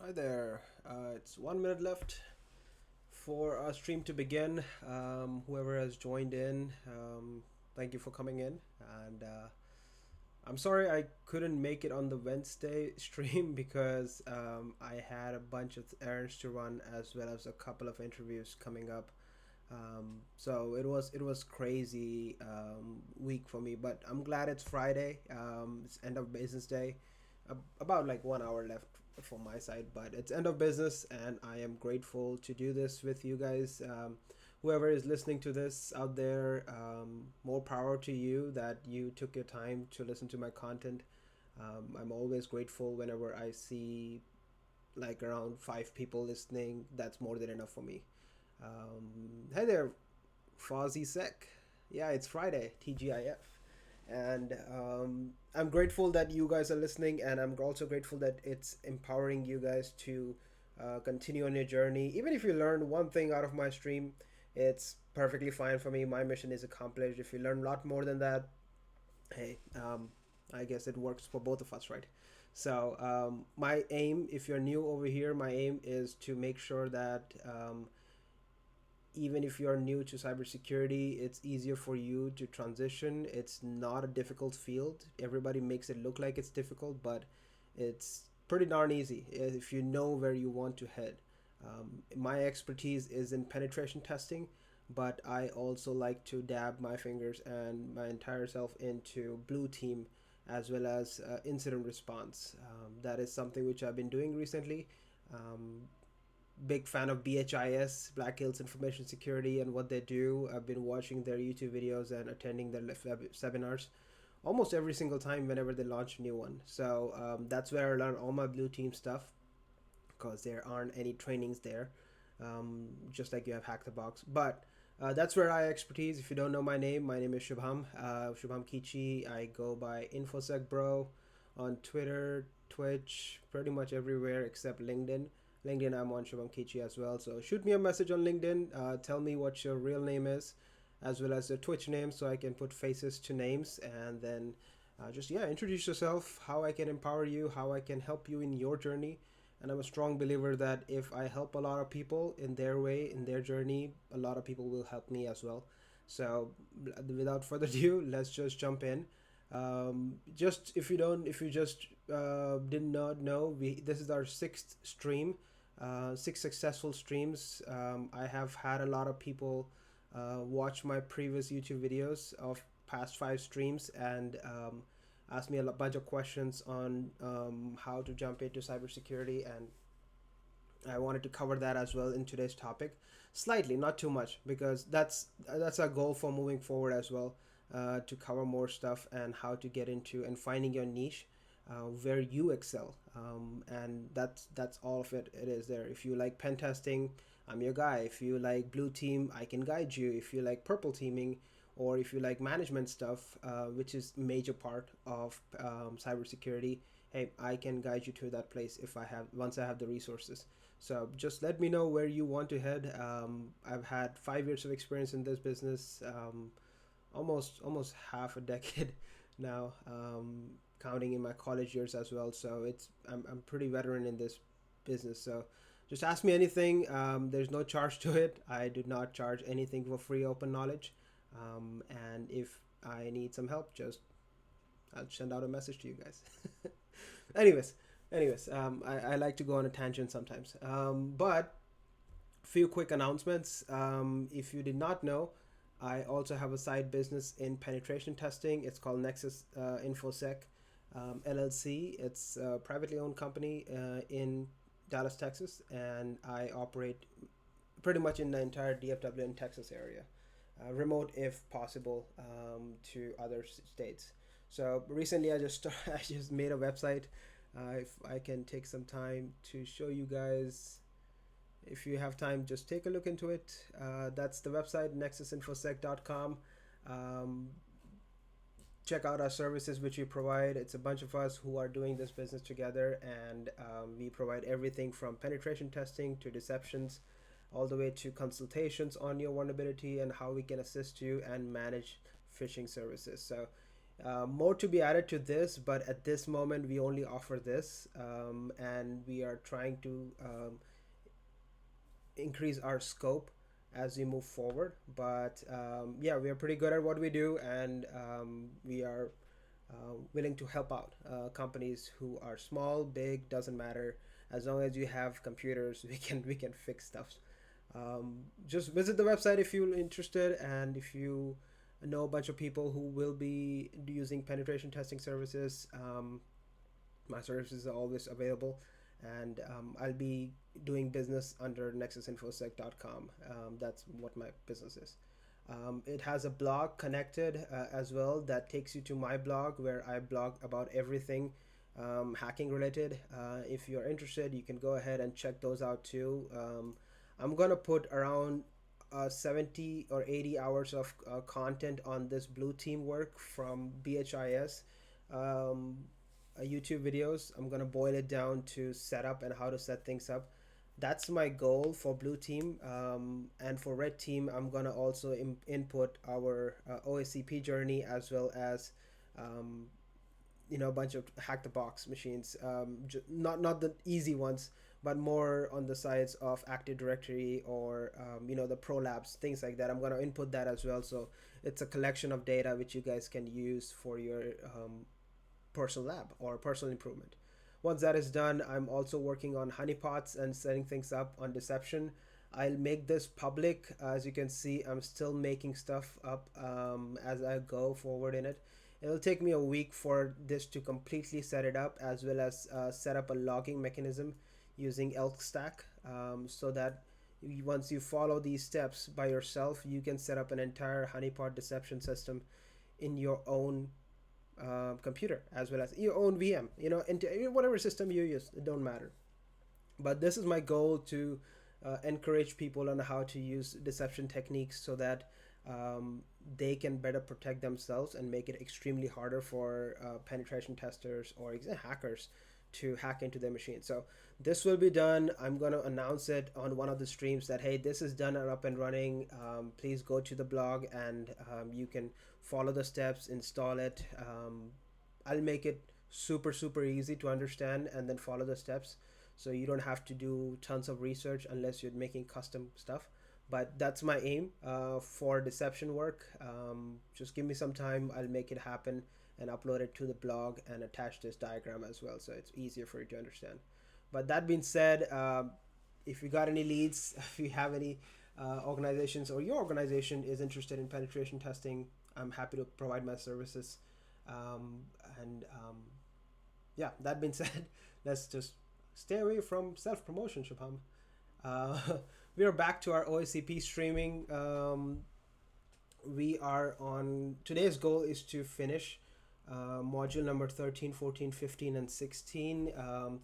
Hi there. It's 1 minute left for our stream to begin. Whoever has joined in, thank you for coming in. And I'm sorry I couldn't make it on the Wednesday stream because I had a bunch of errands to run as well as a couple of interviews coming up. So it was crazy week for me, but I'm glad it's Friday. It's end of business day. About like 1 hour left from my side, but it's end of business, and I am grateful to do this with you guys. Whoever is listening to this out there, more power to you that you took your time to listen to my content. I'm always grateful whenever I see like around 5 people listening. That's more than enough for me. Hey there, Fozzie Sec. Yeah, it's Friday, TGIF. And I'm grateful that you guys are listening, and I'm also grateful that it's empowering you guys to continue on your journey. Even if you learn one thing out of my stream, it's perfectly fine for me. My mission is accomplished. If you learn a lot more than that, hey, I guess it works for both of us, right? So, my aim, if you're new over here, my aim is to make sure that even if you're new to cybersecurity, it's easier for you to transition. It's not a difficult field. Everybody makes it look like it's difficult, but it's pretty darn easy if you know where you want to head. My expertise is in penetration testing, but I also like to dab my fingers and my entire self into blue team as well as incident response. That is something which I've been doing recently. Um, Big fan of BHIS, Black Hills Information Security, and what they do. I've been watching their YouTube videos and attending their seminars almost every single time whenever they launch a new one. So that's where I learn all my blue team stuff because there aren't any trainings there, just like you have Hack the Box. But that's where I expertise. If you don't know my name is Shubham, Shubham Kichi. I go by InfoSec Bro on Twitter, Twitch, pretty much everywhere except LinkedIn. LinkedIn, I'm on Shubham Kichi as well. So shoot me a message on LinkedIn. Tell me what your real name is, as well as your Twitch name, so I can put faces to names, and then just yeah, introduce yourself. How I can empower you, how I can help you in your journey. And I'm a strong believer that if I help a lot of people in their way, in their journey, a lot of people will help me as well. So without further ado, let's just jump in. Just if you just did not know, this is our sixth stream, 6 successful streams. I have had a lot of people watch my previous YouTube videos of past 5 streams and ask me a bunch of questions on how to jump into cybersecurity, and I wanted to cover that as well in today's topic, slightly, not too much, because that's our goal for moving forward as well, to cover more stuff and how to get into and finding your niche, where you excel, and that's all of it. It is there. If you like pen testing, I'm your guy. If you like blue team, I can guide you. If you like purple teaming, or if you like management stuff, which is major part of cybersecurity, hey, I can guide you to that place if I have once I have the resources. So just let me know where you want to head. I've had 5 years of experience in this business, almost half a decade now, counting in my college years as well. So I'm pretty veteran in this business. So just ask me anything. There's no charge to it. I do not charge anything for free open knowledge. And if I need some help, just I'll send out a message to you guys. anyways, I like to go on a tangent sometimes. But few quick announcements. If you did not know, I also have a side business in penetration testing. It's called Nexus InfoSec LLC. It's a privately owned company in Dallas, Texas, and I operate pretty much in the entire DFW and Texas area, remote if possible, to other states. So recently, I just made a website. If I can take some time to show you guys, if you have time, just take a look into it. That's the website, nexusinfosec.com. Um, Check out our services which we provide. It's a bunch of us who are doing this business together, and we provide everything from penetration testing to deceptions, all the way to consultations on your vulnerability and how we can assist you and manage phishing services. So More to be added to this, but at this moment we only offer this, and we are trying to increase our scope as we move forward. But yeah, we are pretty good at what we do, and we are willing to help out companies who are small, big, doesn't matter. As long as you have computers, we can fix stuff. Just visit the website if you're interested, and if you know a bunch of people who will be using penetration testing services, my services are always available, and I'll be doing business under nexusinfosec.com. That's what my business is. It has a blog connected as well that takes you to my blog, where I blog about everything hacking related. If you're interested, you can go ahead and check those out too. I'm gonna put around 70 or 80 hours of content on this blue team work from BHIS YouTube videos. I'm gonna boil it down to setup and how to set things up. That's my goal for blue team, and for red team I'm gonna also input our OSCP journey, as well as a bunch of hack the box machines, not the easy ones, but more on the sides of Active Directory, or the Pro Labs, things like that. I'm gonna input that as well, so it's a collection of data which you guys can use for your personal lab or personal improvement. Once that is done, I'm also working on honeypots and setting things up on Deception. I'll make this public. As you can see, I'm still making stuff up as I go forward in it. It'll take me a week for this to completely set it up, as well as set up a logging mechanism using elk stack, so that once you follow these steps by yourself, you can set up an entire honeypot deception system in your own computer, as well as your own VM, into whatever system you use, it don't matter. But this is my goal, to encourage people on how to use deception techniques, so that they can better protect themselves and make it extremely harder for penetration testers or hackers to hack into their machine. So this will be done. I'm going to announce it on one of the streams that, hey, this is done and up and running. Please go to the blog, and you can follow the steps, install it. I'll make it super easy to understand, and then follow the steps, so you don't have to do tons of research unless you're making custom stuff. But that's my aim for deception work. Just give me some time, I'll make it happen and upload it to the blog, and attach this diagram as well, so it's easier for you to understand. But that being said, if you got any leads, if you have any organizations, or your organization is interested in penetration testing, I'm happy to provide my services. Yeah, that being said, let's just stay away from self-promotion, Shubham. We are back to our OSCP streaming. We are on, today's goal is to finish module number 13, 14, 15, and 16.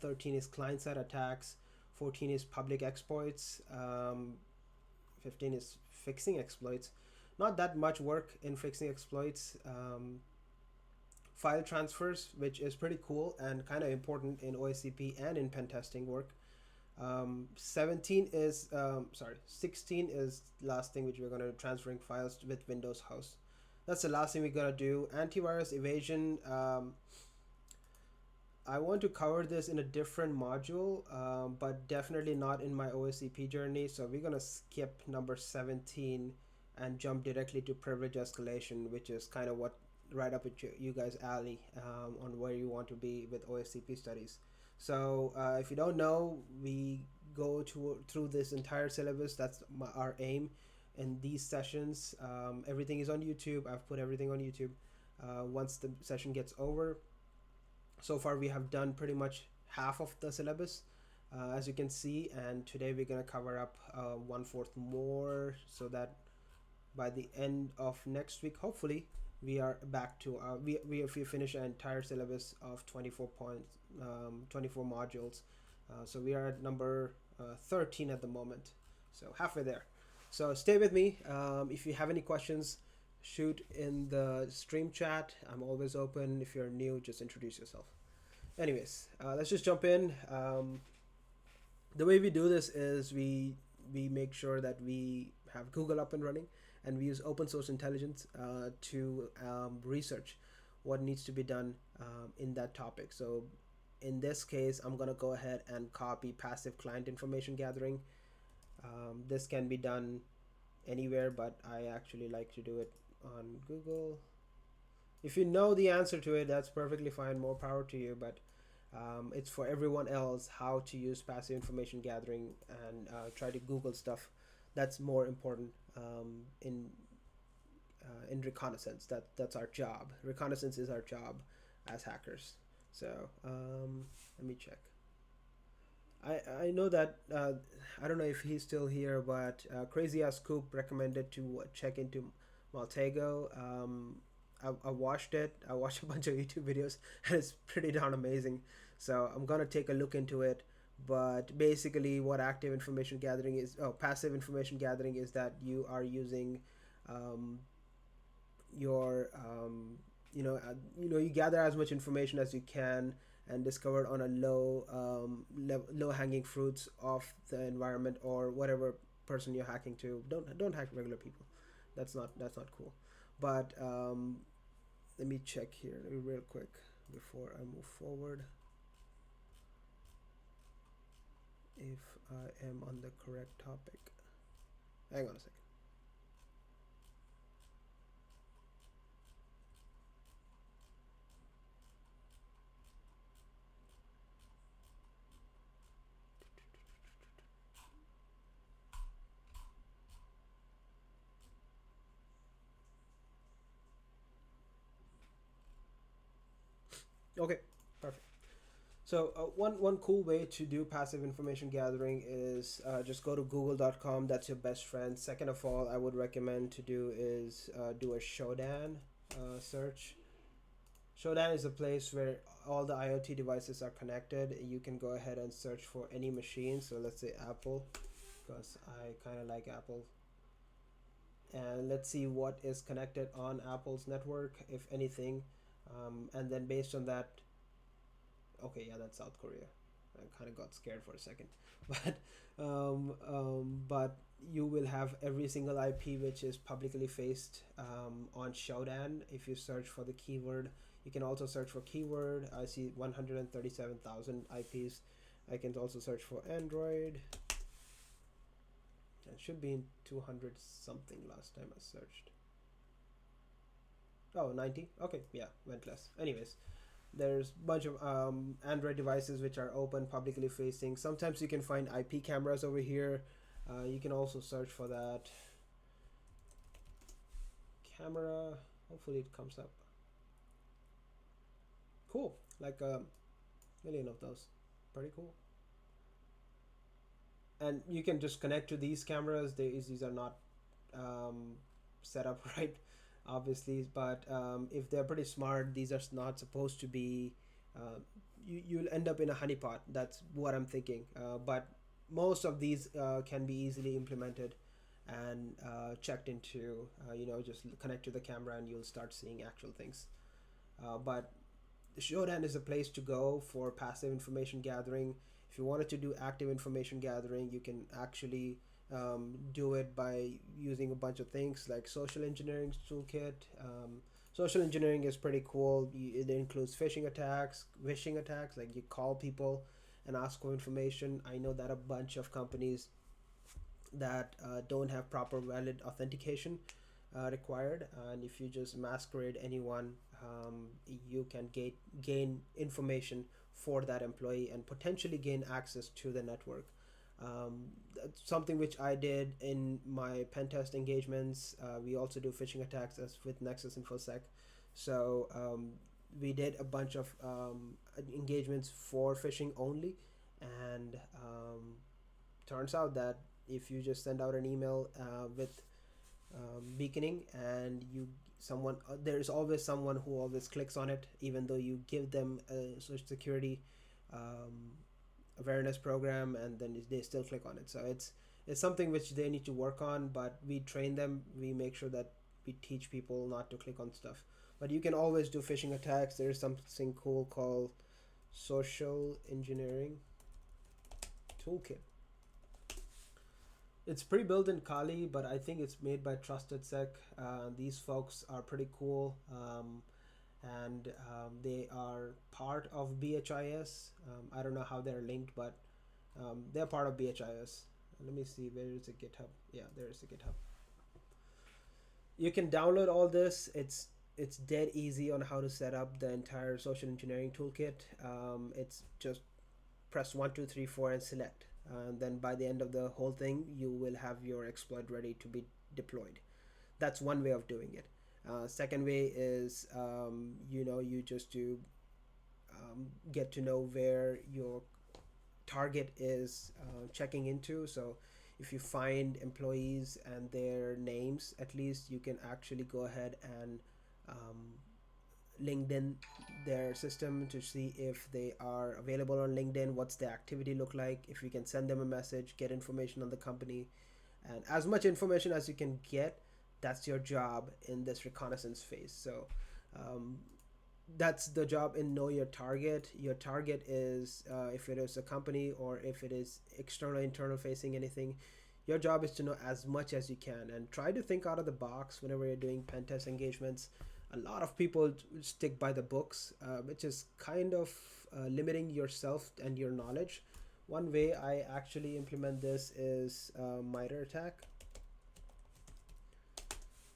13 is client-side attacks, 14 is public exploits, 15 is fixing exploits. Not that much work in fixing exploits. File transfers, which is pretty cool and kind of important in OSCP and in pen testing work. 16 is last thing, which we're going to do, transferring files with Windows House. That's the last thing we're going to do. Antivirus evasion, I want to cover this in a different module, but definitely not in my OSCP journey, so we're going to skip number 17 and jump directly to privilege escalation, which is kind of what right up at you guys alley on where you want to be with OSCP studies. So if you don't know, we go through this entire syllabus. That's our aim in these sessions. Everything is on YouTube. I've put everything on YouTube. Once the session gets over, so far we have done pretty much half of the syllabus, as you can see, and today we're going to cover up 1/4 more, so that by the end of next week, hopefully, we are back to we finish an entire syllabus of 24 modules. So we are at number 13 at the moment, so halfway there. So stay with me. If you have any questions, shoot in the stream chat. I'm always open. If you're new, just introduce yourself. Anyways, let's just jump in. The way we do this is we make sure that we have Google up and running, and we use open source intelligence to research what needs to be done in that topic. So in this case, I'm going to go ahead and copy passive client information gathering. This can be done anywhere, but I actually like to do it on Google. If you know the answer to it, that's perfectly fine, more power to you, but it's for everyone else how to use passive information gathering, and try to Google stuff. That's more important in reconnaissance. That's our job. Reconnaissance is our job as hackers. So let me check. I know that I don't know if he's still here, but Crazy Ass Scoop recommended to check into Maltego. I watched it. I watched a bunch of YouTube videos, and it's pretty darn amazing. So I'm gonna take a look into it. But basically, what active information gathering is, passive information gathering is that you are using your you gather as much information as you can and discover on a low hanging fruits of the environment or whatever person you're hacking to. Don't hack regular people. That's not cool. But let me check here real quick before I move forward if I am on the correct topic. Hang on a second. Okay, perfect. So one cool way to do passive information gathering is just go to google.com. That's your best friend. Second of all, I would recommend to do is do a Shodan search. Shodan is a place where all the IoT devices are connected. You can go ahead and search for any machine. So let's say Apple, because I kind of like Apple. And let's see what is connected on Apple's network, if anything. And then based on that, okay, yeah, that's South Korea. I kind of got scared for a second, but you will have every single IP which is publicly faced on Shodan. If you search for the keyword, you can also search for keyword. I see 137,000 IPs. I can also search for Android. It should be in 200 something last time I searched. Oh, 90. Okay, yeah, went less. Anyways, there's a bunch of Android devices which are open, publicly facing. Sometimes you can find IP cameras over here. You can also search for that camera. Hopefully it comes up. Cool, like a million of those. Pretty cool. And you can just connect to these cameras. These are not set up right, obviously, but if they're pretty smart, these are not supposed to be you'll end up in a honeypot. That's what I'm thinking. But most of these can be easily implemented and checked into. Just connect to the camera and you'll start seeing actual things. But Shodan is a place to go for passive information gathering. If you wanted to do active information gathering, you can actually do it by using a bunch of things like social engineering toolkit. Social engineering is pretty cool. It includes phishing attacks, like you call people and ask for information. I know that a bunch of companies that don't have proper valid authentication required, and if you just masquerade anyone, you can gain information for that employee and potentially gain access to the network. That's something which I did in my pen test engagements. We also do phishing attacks as with Nexus InfoSec. So we did a bunch of engagements for phishing only, and turns out that if you just send out an email with beaconing and there's always someone who always clicks on it, even though you give them a social security awareness program, and then they still click on it. So it's something which they need to work on, but we train them. We make sure that we teach people not to click on stuff. But you can always do phishing attacks. There's something cool called social engineering toolkit. It's pre-built in Kali, but I think it's made by Trusted Sec. These folks are pretty cool. and they are part of BHIS. I don't know how they're linked, but they're part of BHIS. Let me see, where is the GitHub? Yeah, there is the GitHub. You can download all this. It's dead easy on how to set up the entire social engineering toolkit. It's just press 1, 2, 3, 4 and select. And then by the end of the whole thing, you will have your exploit ready to be deployed. That's one way of doing it. Second way is, you just do get to know where your target is checking into. So if you find employees and their names, at least you can actually go ahead and LinkedIn their system to see if they are available on LinkedIn, what's the activity look like, if you can send them a message, get information on the company, and as much information as you can get. That's your job in this reconnaissance phase. So that's the job in know your target. Your target is, if it is a company or if it is external, internal facing, anything, your job is to know as much as you can and try to think out of the box whenever you're doing pen test engagements. A lot of people stick by the books, which is kind of limiting yourself and your knowledge. One way I actually implement this is MITRE ATT&CK.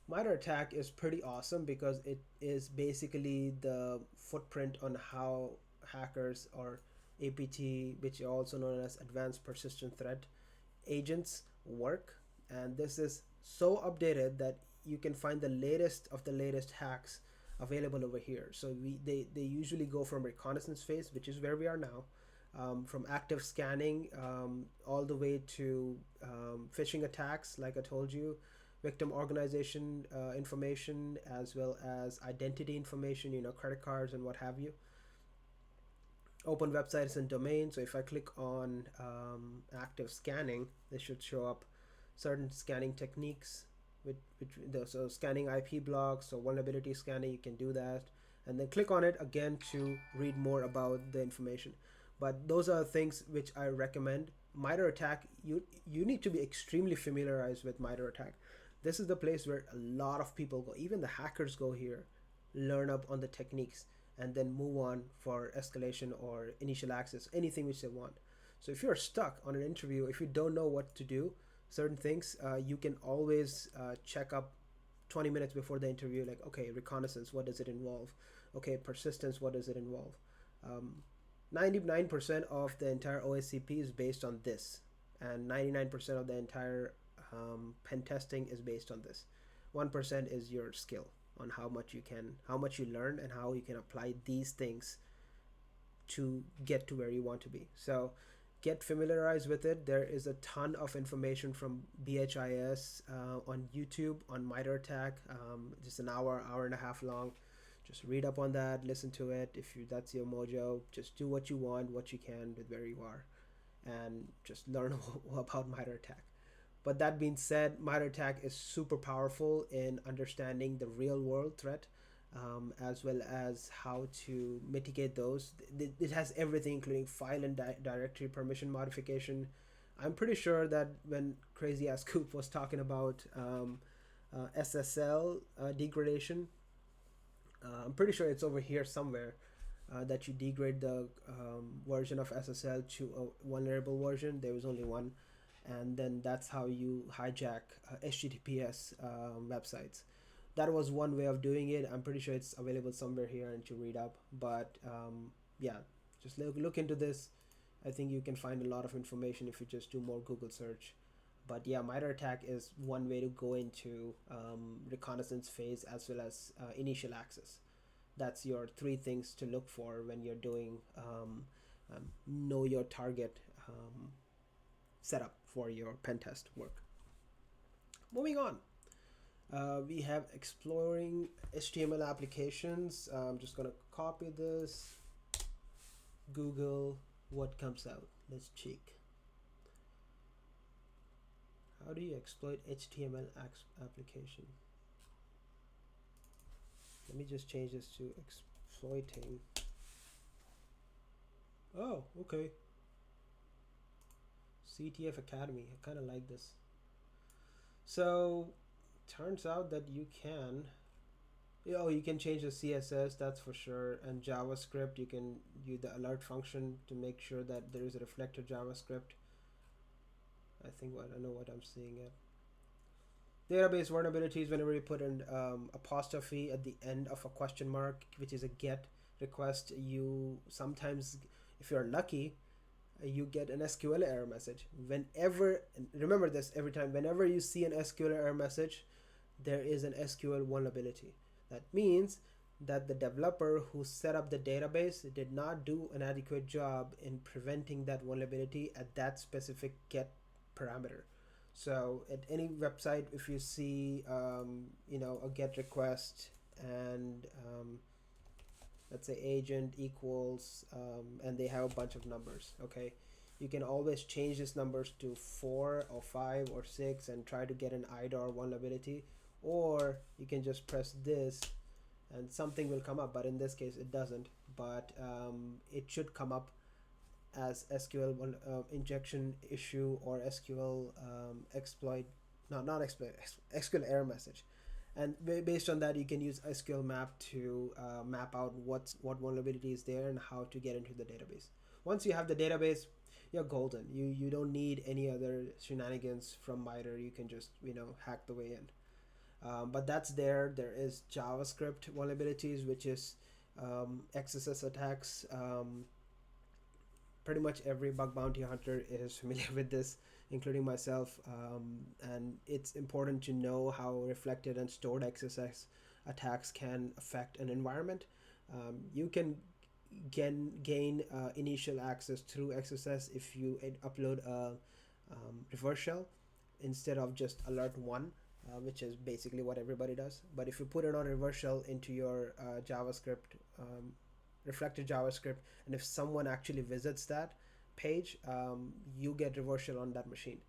MITRE ATT&CK is pretty awesome because it is basically the footprint on how hackers, or APT, which is also known as Advanced Persistent Threat agents, work. And this is so updated that you can find the latest of the latest hacks available over here. So they usually go from reconnaissance phase, which is where we are now, from active scanning all the way to phishing attacks, like I told you, victim organization information, as well as identity information, credit cards and what have you. Open websites and domains. So if I click on active scanning, this should show up certain scanning techniques, so scanning IP blocks or vulnerability scanning. You can do that, and then click on it again to read more about the information. But those are things which I recommend. MITRE ATT&CK, you need to be extremely familiarized with MITRE ATT&CK. This is the place where a lot of people go. Even the hackers go here, learn up on the techniques, and then move on for escalation or initial access, anything which they want. So if you're stuck on an interview, if you don't know what to do, certain things, you can always check up 20 minutes before the interview, like, okay, reconnaissance, what does it involve? Okay, persistence, what does it involve? 99% of the entire OSCP is based on this, and 99% of the entire pen testing is based on this. 1% is your skill on how much you learn and how you can apply these things to get to where you want to be. So get familiarized with it. There is a ton of information from BHIS on YouTube on MITRE ATT&CK, just an hour and a half long. Just read up on that, listen to it. If that's your mojo, just do what you want, what you can with where you are, and just learn about MITRE ATT&CK. But that being said, MITRE ATT&CK is super powerful in understanding the real world threat, as well as how to mitigate those. It has everything, including file and directory permission modification. I'm pretty sure that when Crazy Ass Coop was talking about SSL degradation, I'm pretty sure it's over here somewhere, that you degrade the version of SSL to a vulnerable version. There was only one. And then that's how you hijack HTTPS websites. That was one way of doing it. I'm pretty sure it's available somewhere here and to read up. But yeah, just look into this. I think you can find a lot of information if you just do more Google search. But yeah, MITRE ATT&CK is one way to go into reconnaissance phase as well as initial access. That's your 3 things to look for when you're doing know your target setup for your pen test work. Moving on, we have exploring HTML applications. I'm just gonna copy this, Google, what comes out. Let's check. How do you exploit HTML application? Let me just change this to exploiting. Oh, okay. CTF Academy. I kind of like this. So turns out that you can Oh, you can change the CSS, that's for sure. And JavaScript, you can use the alert function to make sure that there is a reflected JavaScript. I know what I'm seeing it. Database vulnerabilities, whenever you put an apostrophe at the end of a question mark, which is a get request, you sometimes, if you're lucky, you get an SQL error message. Whenever, remember this every time, whenever you see an SQL error message, there is an SQL vulnerability. That means that the developer who set up the database did not do an adequate job in preventing that vulnerability at that specific get parameter. So at any website, if you see, a get request and let's say agent equals, and they have a bunch of numbers, okay, you can always change these numbers to 4 or 5 or 6 and try to get an IDOR vulnerability, or you can just press this and something will come up, but in this case it doesn't, but it should come up as SQL injection issue or SQL exploit, not exploit, SQL error message. And based on that, you can use SQL map to map out what vulnerability is there and how to get into the database. Once you have the database, you're golden. You don't need any other shenanigans from MITRE. You can just hack the way in. But that's there. There is JavaScript vulnerabilities, which is XSS attacks. Pretty much every bug bounty hunter is familiar with this, including myself. And it's important to know how reflected and stored XSS attacks can affect an environment. You can gain initial access through XSS if you upload a reverse shell instead of just alert one, which is basically what everybody does. But if you put it on reverse shell into your JavaScript, reflected JavaScript, and if someone actually visits that page, you get reverse shell on that machine,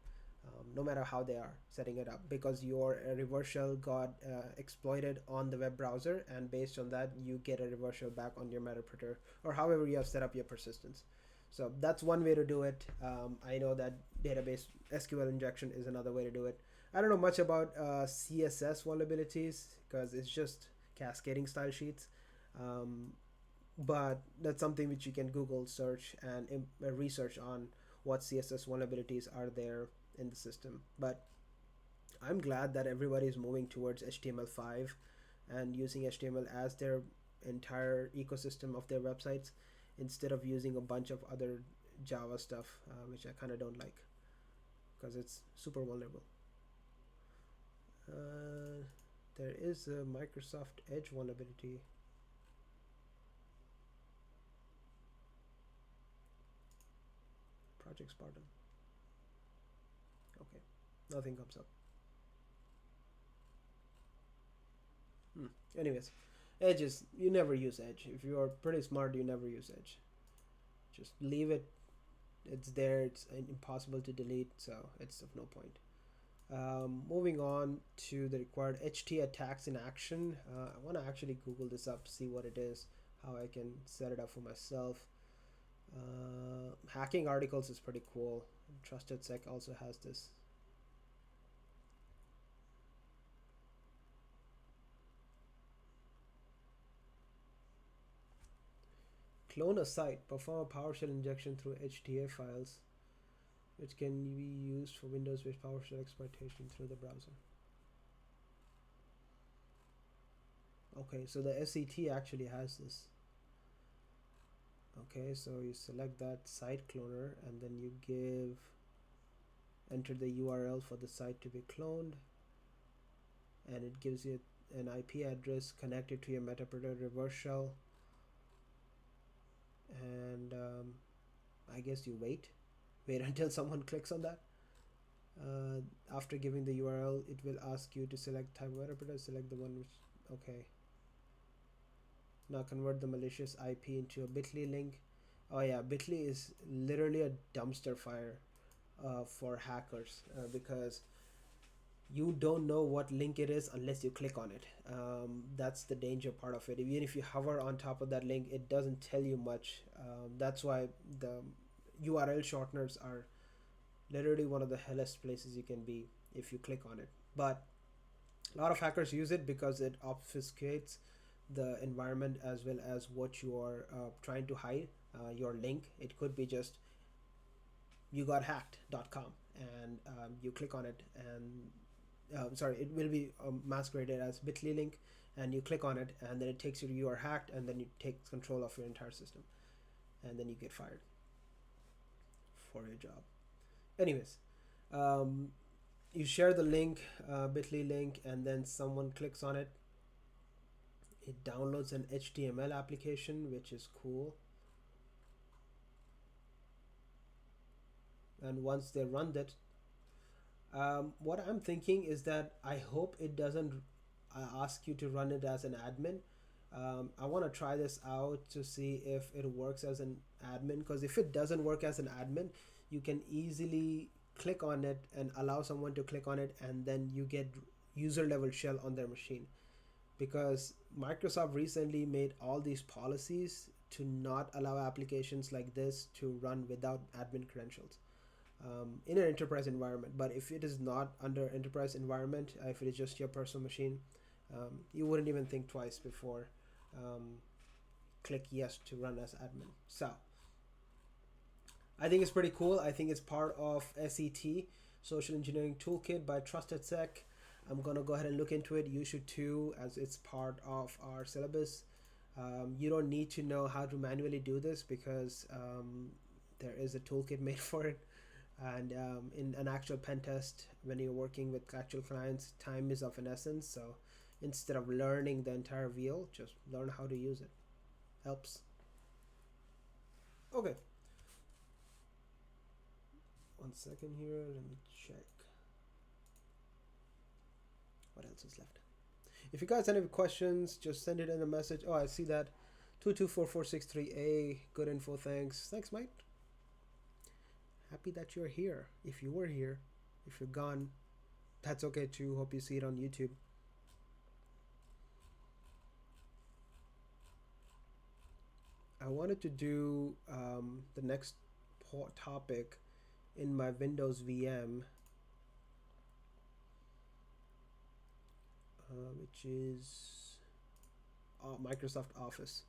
no matter how they are setting it up, because your reverse shell got exploited on the web browser, and based on that you get a reverse shell back on your Metaprinter or however you have set up your persistence. So that's one way to do it. I know that database SQL injection is another way to do it. I don't know much about CSS vulnerabilities because it's just cascading style sheets. But that's something which you can Google search and research on what CSS vulnerabilities are there in the system. But I'm glad that everybody is moving towards HTML5 and using HTML as their entire ecosystem of their websites instead of using a bunch of other Java stuff, which I kind of don't like because it's super vulnerable. There is a Microsoft Edge vulnerability. Project Spartan. Okay, nothing comes up. Anyways, Edge is, you never use Edge. If you are pretty smart, you never use Edge. Just leave it. It's there. It's impossible to delete, so it's of no point. Moving on to the required HT attacks in action. I want to actually Google this up, see what it is, how I can set it up for myself. Hacking articles is pretty cool. Trusted Sec also has this. Clone a site. Perform a PowerShell injection through HTA files, which can be used for Windows-based PowerShell exploitation through the browser. Okay, so the SET actually has this. Okay, so you select that site cloner and then you enter the URL for the site to be cloned, and it gives you an IP address connected to your Metaprinter reverse shell, and I guess you wait until someone clicks on that. After giving the URL, it will ask you to select type of Metaprinter, select the one which, okay. Now convert the malicious IP into a bit.ly link. Oh yeah, bit.ly is literally a dumpster fire for hackers because you don't know what link it is unless you click on it. That's the danger part of it. Even if you hover on top of that link, it doesn't tell you much. That's why the URL shorteners are literally one of the hellest places you can be if you click on it. But A lot of hackers use it because it obfuscates the environment as well as what you are trying to hide. Your link, it could be just youGotHacked.com, and you click on it, and sorry, it will be masqueraded as bit.ly link, and you click on it, and then it takes you to you are hacked, and then you take control of your entire system, and then you get fired for your job. Anyways, you share the link, bit.ly link, and then someone clicks on it. It downloads an HTML application, which is cool. And once they run that, what I'm thinking is that I hope it doesn't ask you to run it as an admin. I want to try this out to see if it works as an admin, because if it doesn't work as an admin, you can easily click on it and allow someone to click on it, and then you get user level shell on their machine, because Microsoft recently made all these policies to not allow applications like this to run without admin credentials in an enterprise environment. But if it is not under enterprise environment, if it is just your personal machine, you wouldn't even think twice before click yes to run as admin. So I think it's pretty cool. I think it's part of SET, Social Engineering Toolkit by Trusted Sec. I'm gonna go ahead and look into it. You should too, as it's part of our syllabus. You don't need to know how to manually do this, because there is a toolkit made for it. And in an actual pen test, when you're working with actual clients, time is of an essence. So instead of learning the entire wheel, just learn how to use it. Helps. Okay. 1 second here. Let me check what else is left. If you guys have any questions, just send it in a message. Oh, I see that. 2244663A. Good info. Thanks. Thanks, Mike. Happy that you're here. If you were here, if you're gone, that's okay too. Hope you see it on YouTube. I wanted to do the next topic in my Windows VM, which is Microsoft Office.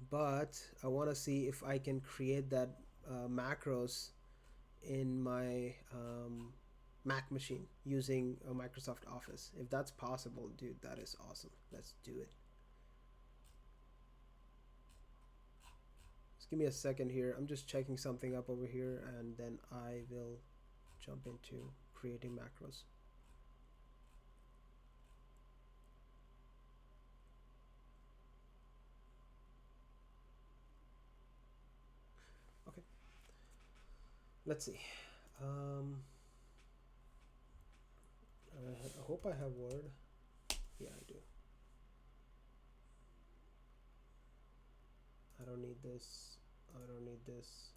But I want to see if I can create that macros in my Mac machine using Microsoft Office. If that's possible, dude, that is awesome. Let's do it. Just give me a second here. I'm just checking something up over here, and then I will jump into creating macros. Okay. Let's see. I hope I have Word. Yeah, I do. I don't need this. I don't need this.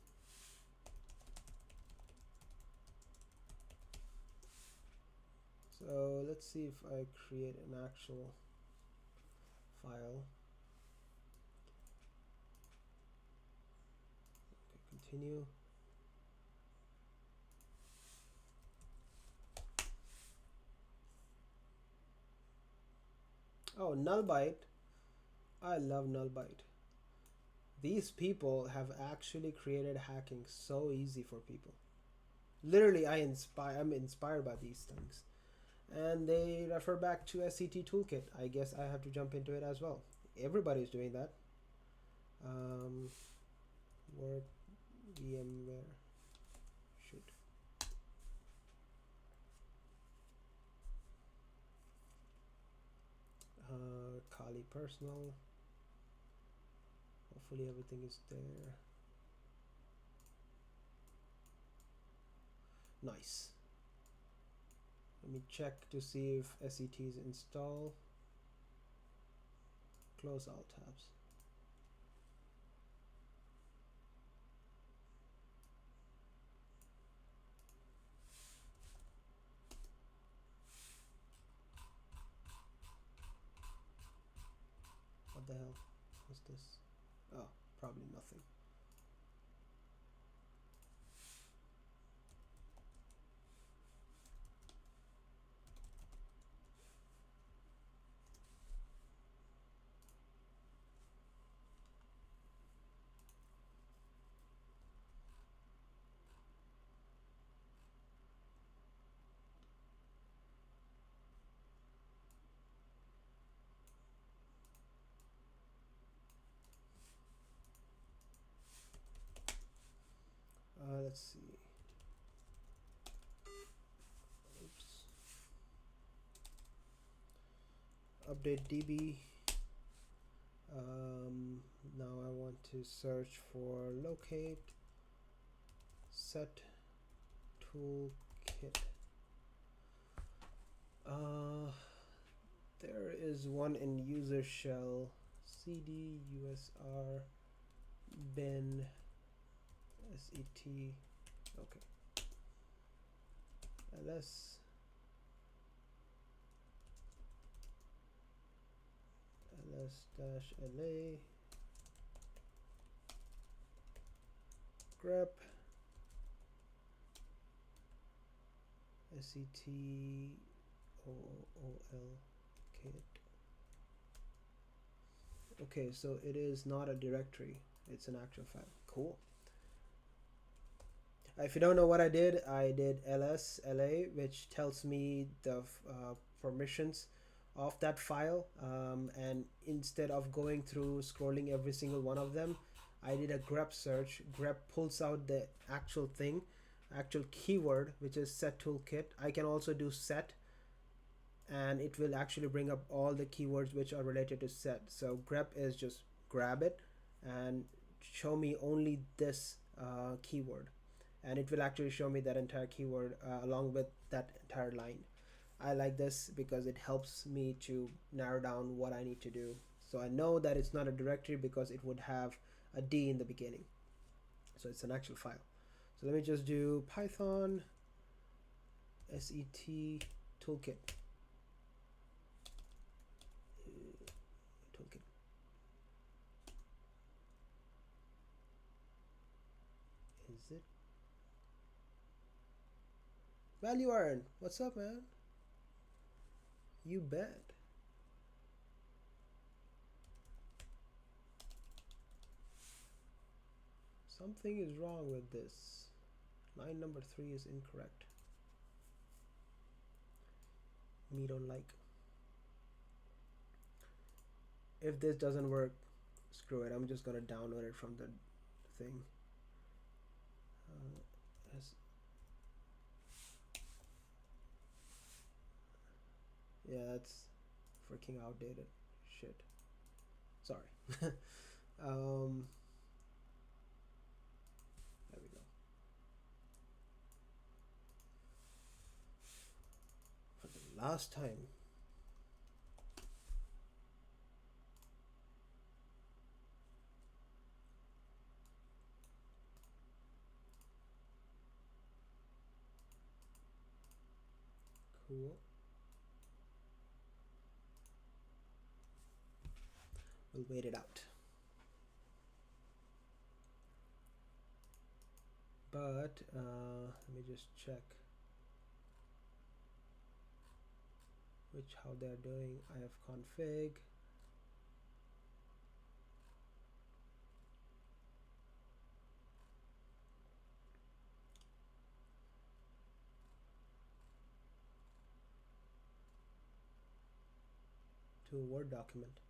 So let's see if I create an actual file. Okay, continue. Oh, Nullbyte. I love Nullbyte. These people have actually created hacking so easy for people. Literally, I'm inspired by these things. And they refer back to SCT Toolkit. I guess I have to jump into it as well. Everybody's doing that. Word, VMware, shoot. Kali personal. Hopefully everything is there. Nice. Let me check to see if SET is installed. Close all tabs. What the hell? What's this? Oh, probably nothing. let's see. Oops. Update DB. Now I want to search for locate set toolkit. There is one in user shell cd usr bin set. Okay, ls ls-la grep set ool kit. Okay, so it is not a directory, it's an actual file. Cool. If you don't know what I did ls-la, which tells me the permissions of that file, and instead of going through scrolling every single one of them, I did a grep search. Grep pulls out the actual thing, actual keyword, which is set toolkit. I can also do set, and it will actually bring up all the keywords which are related to set. So grep is just grab it and show me only this keyword, and it will actually show me that entire keyword along with that entire line. I like this because it helps me to narrow down what I need to do. So I know that it's not a directory because it would have a D in the beginning. So it's an actual file. So let me just do Python set toolkit. Is it? Value earned. What's up, man? You bet. Something is wrong with this. Line number 3 is incorrect. Me don't like. If this doesn't work, screw it. I'm just gonna download it from the thing. Yeah, that's freaking outdated. Shit. Sorry. There we go. For the last time. Cool. We'll wait it out. But let me just check how they're doing. I have config. To a Word document.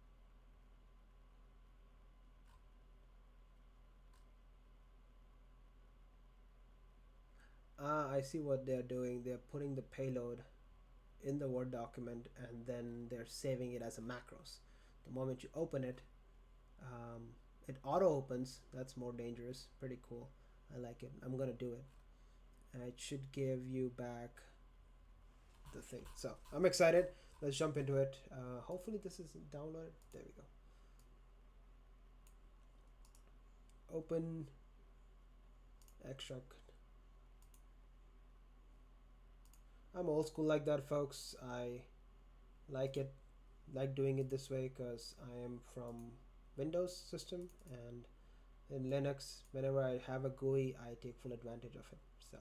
I see what they're doing. They're putting the payload in the Word document and then they're saving it as a macros. The moment you open it, it auto opens. That's more dangerous. Pretty cool. I like it. I'm gonna do it. And it should give you back the thing. So I'm excited. Let's jump into it. Hopefully this is downloaded. There we go. Open extract. I'm old school like that, folks. I like it, like doing it this way because I am from Windows system, and in Linux, whenever I have a GUI, I take full advantage of it. So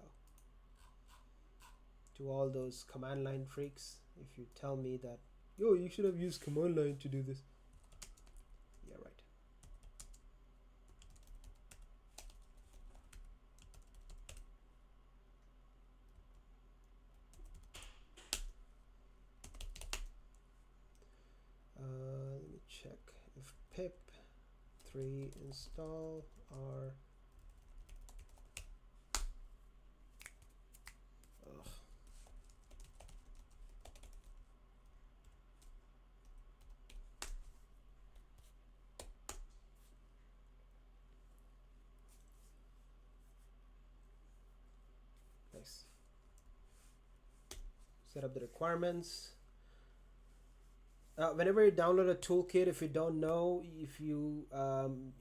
to all those command line freaks, if you tell me that, yo, you should have used command line to do this, yeah, right. Let me check if pip3 install r Set up the requirements. Whenever you download a toolkit, if you don't know, if you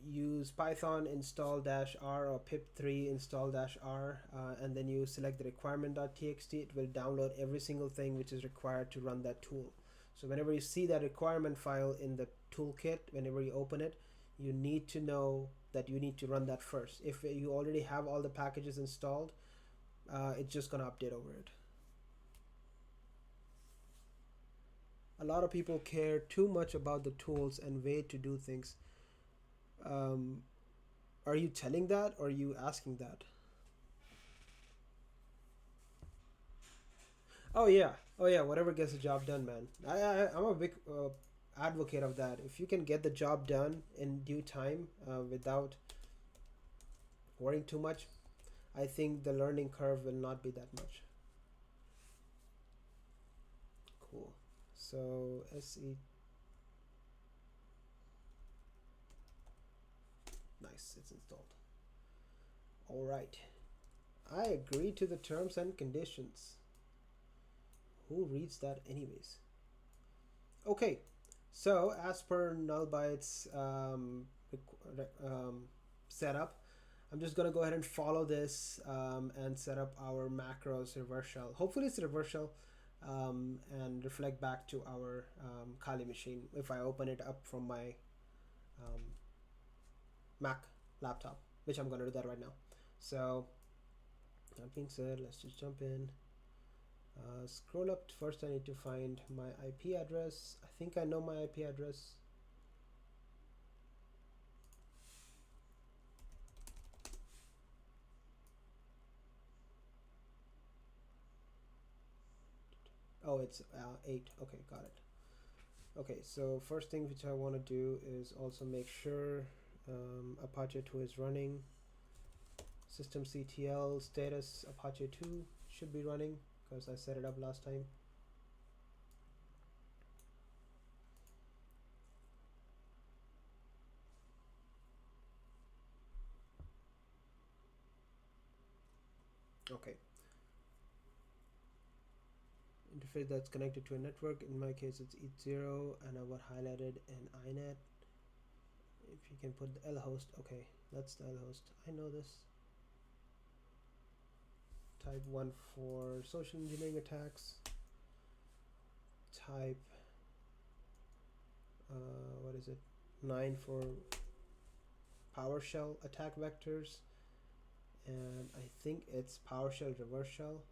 use Python install -r or pip3 install -r, and then you select the requirement.txt, it will download every single thing which is required to run that tool. So whenever you see that requirement file in the toolkit, whenever you open it, you need to know that you need to run that first. If you already have all the packages installed, it's just going to update over it. A lot of people care too much about the tools and way to do things. Are you telling that, or are you asking that? Oh yeah, whatever gets the job done, man. I'm a big advocate of that. If you can get the job done in due time, without worrying too much, I think the learning curve will not be that much. Cool. So SE. Nice, it's installed. All right. I agree to the terms and conditions. Who reads that anyways? Okay, so as per Nullbyte's setup, I'm just gonna go ahead and follow this and set up our macros reverse shell. Hopefully it's reverse shell, and reflect back to our Kali machine if I open it up from my Mac laptop, which I'm gonna do that right now. So that being said, let's just jump in. Scroll up. First I need to find my IP address. I think I know my IP address. Oh, it's 8. Okay, got it. Okay, so first thing which I want to do is also make sure Apache 2 is running. Systemctl status Apache 2 should be running because I set it up last time. Okay. Interface that's connected to a network. In my case, it's ETH0, and I would highlight it in inet. If you can put the L host. Okay, that's the L host. I know this. Type 1 for social engineering attacks. Type what is it? 9 for PowerShell attack vectors, and I think it's PowerShell reverse shell.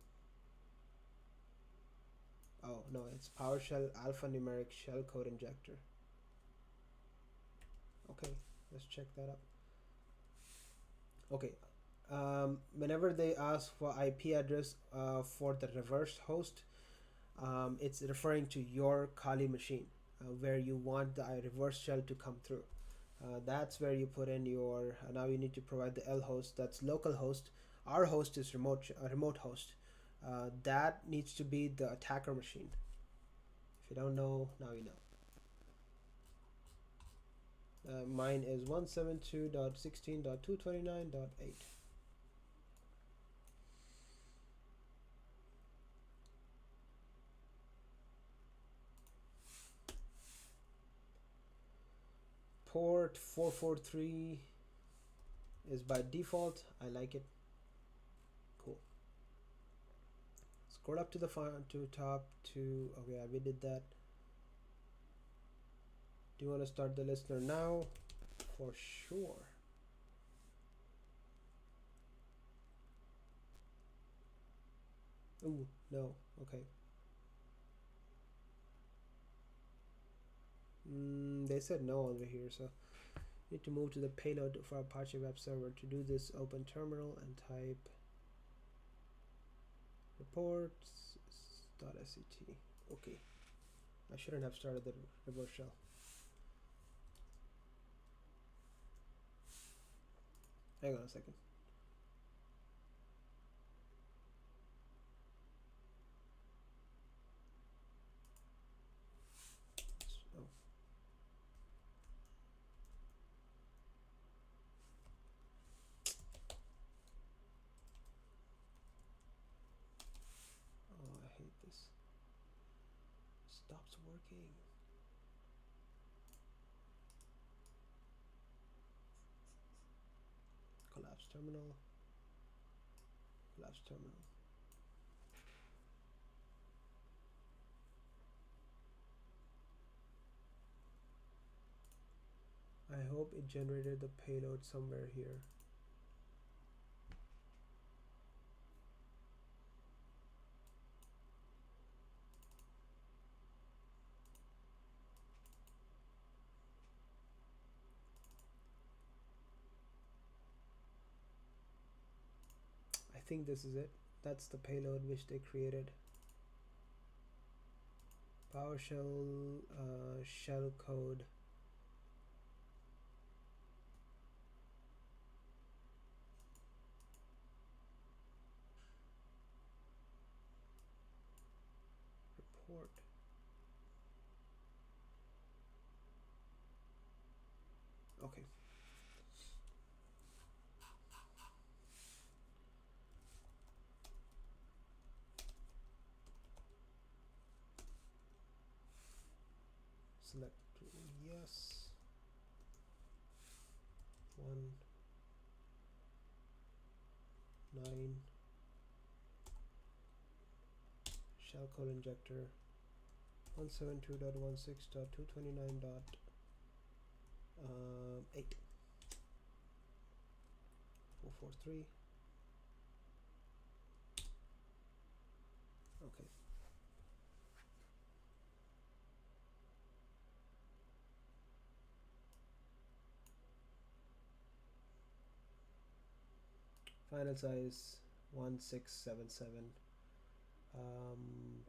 Oh no, it's PowerShell alphanumeric shellcode injector. Okay, let's check that up. Okay, whenever they ask for IP address for the reverse host, it's referring to your Kali machine, where you want the reverse shell to come through. That's where you put in your. Now you need to provide the L host. That's local host. Our host is remote host. That needs to be the attacker machine. If you don't know, now you know. Mine is 172.16.229.8. Port 443 is by default. I like it. Cool. Scroll up to the top to. Okay, we did that. Do you want to start the listener now? For sure. Ooh, no. Okay. They said no over here, so need to move to the payload for Apache web server. To do this, open terminal and type reports.sct. Okay. I shouldn't have started the reverse shell. Hang on a second. Oh, I hate this. stops working. Collapse terminal. Collapse terminal. I hope it generated the payload somewhere here. I think this is it. That's the payload which they created. PowerShell shell code. Report. Okay. Select yes. 9 shellcode injector 172.16.229.8 443. Okay. Final size 1677.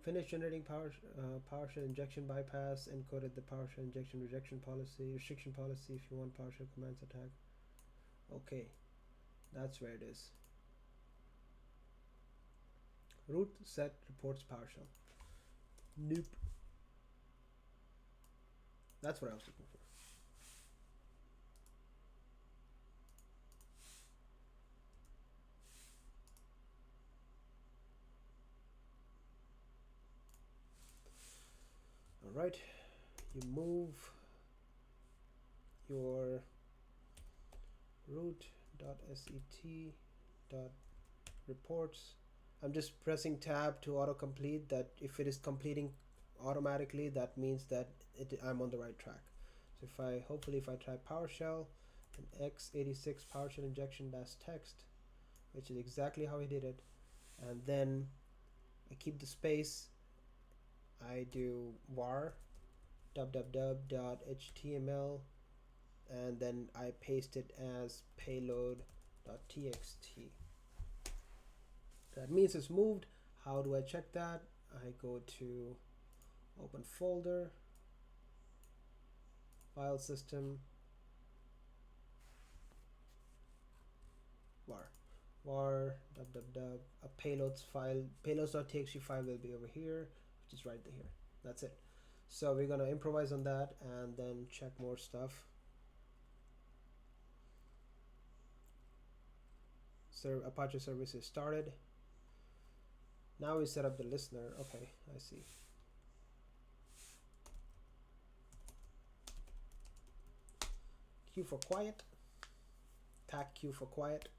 Finished generating PowerShell injection bypass, encoded the PowerShell injection restriction policy if you want PowerShell commands attack. Okay, that's where it is. Root set reports PowerShell. Nope. That's what I was looking for. All right, you move your root.set.reports. I'm just pressing tab to autocomplete that. If it is completing automatically, that means that I'm on the right track. So if I type PowerShell and x86 PowerShell injection dash text, which is exactly how I did it, and then I keep the space, I do var www.html, and then I paste it as payload.txt. That means it's moved. How do I check that? I go to open folder, file system, var www, a payloads file, payloads.txt file will be over here, which is right here. That's it. So we're gonna improvise on that and then check more stuff. So Apache service is started. Now we set up the listener. Okay, I see. Q for quiet. Tag Q for quiet.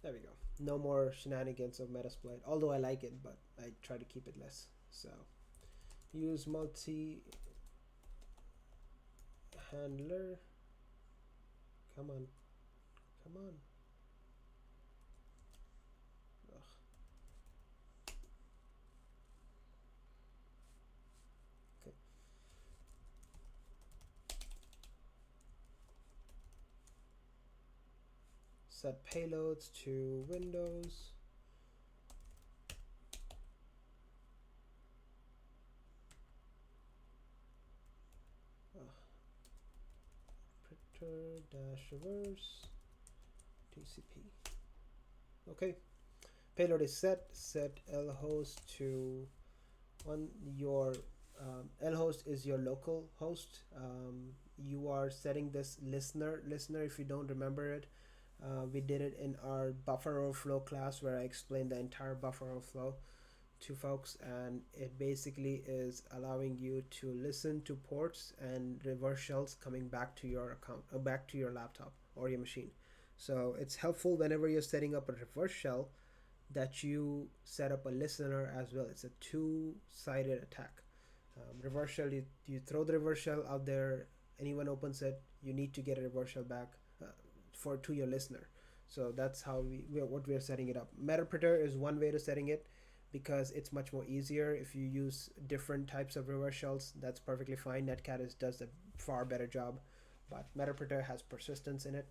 There we go. No more shenanigans of Metasploit, although I like it, but I try to keep it less. So use multi handler. Come on. Come on. Ugh. Okay. Set payloads to Windows. Printer dash reverse TCP. Okay. Payload is set. Set lhost to your lhost is your local host. You are setting this listener. If you don't remember it, we did it in our buffer overflow class where I explained the entire buffer overflow. to folks, and it basically is allowing you to listen to ports and reverse shells coming back to your account, back to your laptop or your machine. So it's helpful whenever you're setting up a reverse shell that you set up a listener as well. It's a two-sided attack. Reverse shell, you throw the reverse shell out there, anyone opens it, you need to get a reverse shell back for to your listener. So that's how what we are setting it up. Metapreter is one way to setting it, because it's much more easier. If you use different types of reverse shells, that's perfectly fine. Netcat does a far better job, but Metapreter has persistence in it,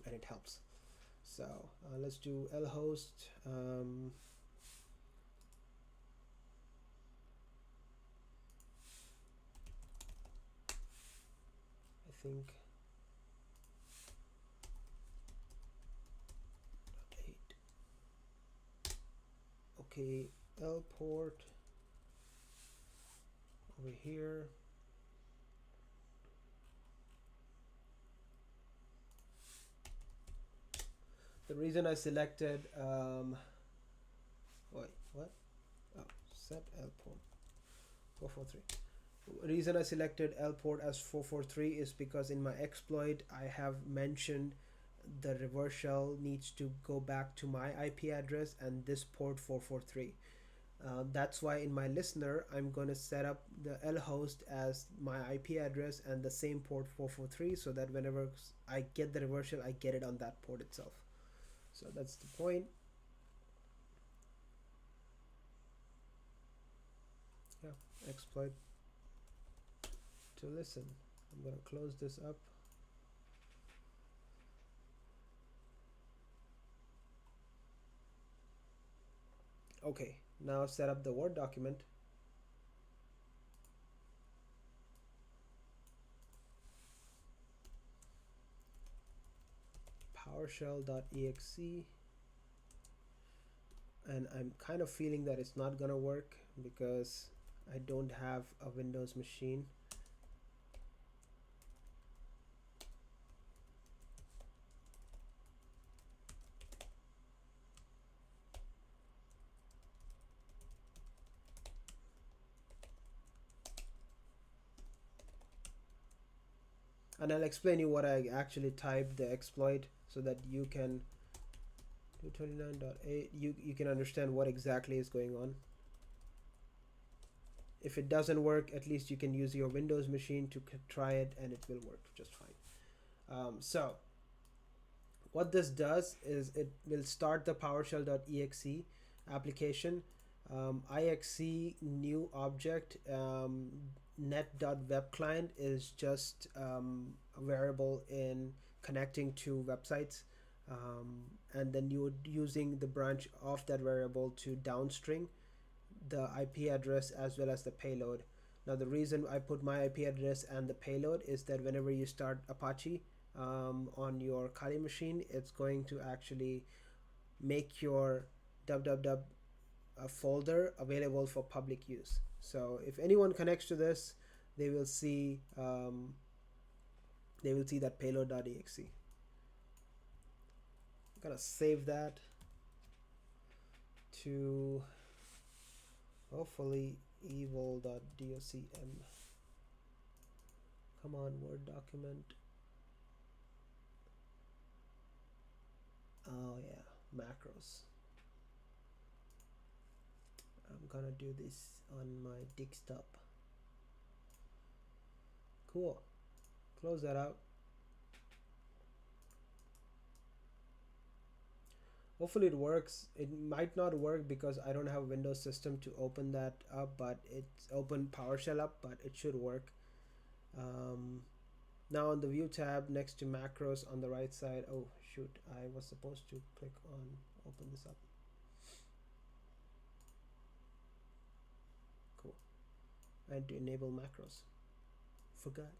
and it helps. So let's do lhost. I think 8. Okay, L port over here. The reason I selected wait, what? Oh, set L port 443. The reason I selected L port as 443 is because in my exploit I have mentioned the reverse shell needs to go back to my IP address and this port 443. That's why in my listener I'm going to set up the lhost as my IP address and the same port 443, so that whenever I get the reverse shell, I get it on that port itself. So that's the point. Yeah, exploit to listen. I'm going to close this up. Okay, now set up the Word document. PowerShell.exe, and I'm kind of feeling that it's not gonna work because I don't have a Windows machine. And I'll explain you what I actually typed the exploit so that you can 229.8 you can understand what exactly is going on. If it doesn't work, at least you can use your Windows machine to try it and it will work just fine. So what this does is it will start the PowerShell.exe application. IXC new object, net.webclient is just a variable in connecting to websites, and then you're using the branch of that variable to downstring the IP address as well as the payload. Now the reason I put my IP address and the payload is that whenever you start Apache on your Kali machine, it's going to actually make your www folder available for public use. So if anyone connects to this, they will see that payload.exe. I'm gonna save that to hopefully evil.docm. Come on, Word document. Oh yeah, macros. I'm gonna do this on my desktop. Cool. Close that out. Hopefully it works. It might not work because I don't have a Windows system to open that up, but it's open PowerShell up, but it should work. Now on the View tab next to macros on the right side, oh shoot, I was supposed to click on open this up. Cool. I had to enable macros. Forgot.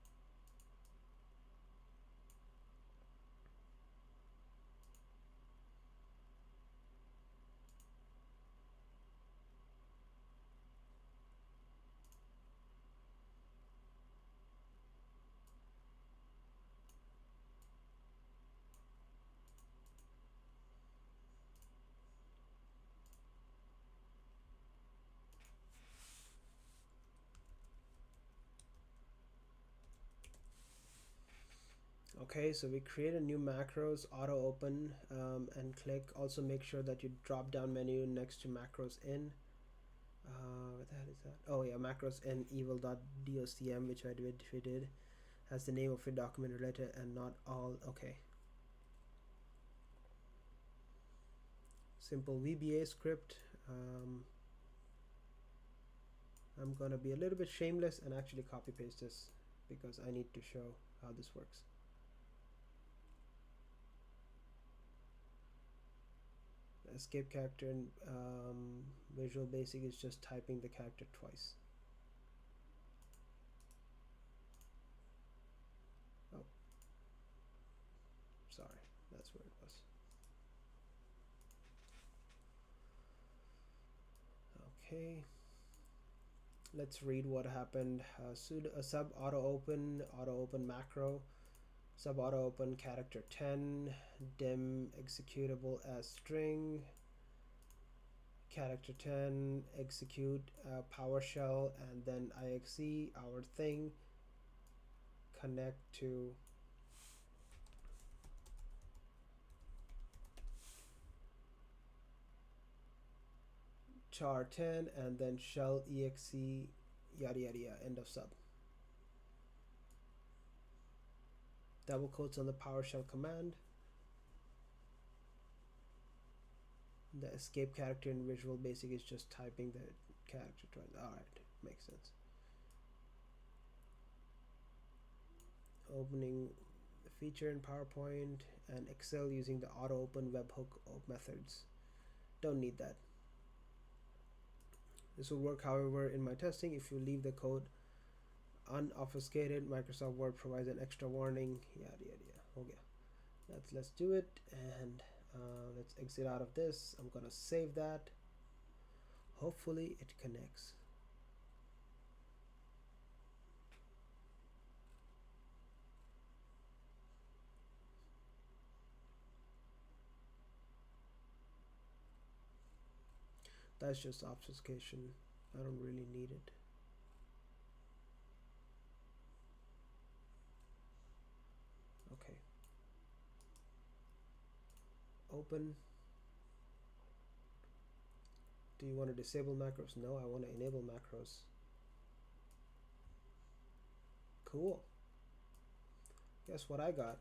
Okay, so we create a new macros, auto open, and click. Also make sure that you drop down menu next to macros in. What the hell is that? Oh yeah, macros in evil.docm, which we did, has the name of your document related and not all. Okay. Simple Vba script. I'm gonna be a little bit shameless and actually copy paste this because I need to show how this works. Escape character in Visual Basic is just typing the character twice. Oh, sorry, that's where it was. Okay, let's read what happened. Sub auto open macro, sub auto open character 10, dim executable as string, character 10 execute PowerShell, and then IXE our thing connect to char 10 and then shell exe yada yada yada, end of sub. Double quotes on the PowerShell command. The escape character in Visual Basic is just typing the character twice. Alright, makes sense. Opening the feature in PowerPoint and Excel using the auto open webhook methods. Don't need that. This will work, however, in my testing. If you leave the code unobfuscated, Microsoft Word provides an extra warning. Yada yada yada. Okay, let's do it, and let's exit out of this. I'm gonna save that. Hopefully it connects. That's just obfuscation. I don't really need it. Okay. Open. Do you want to disable macros? No, I want to enable macros. Cool. Guess what I got?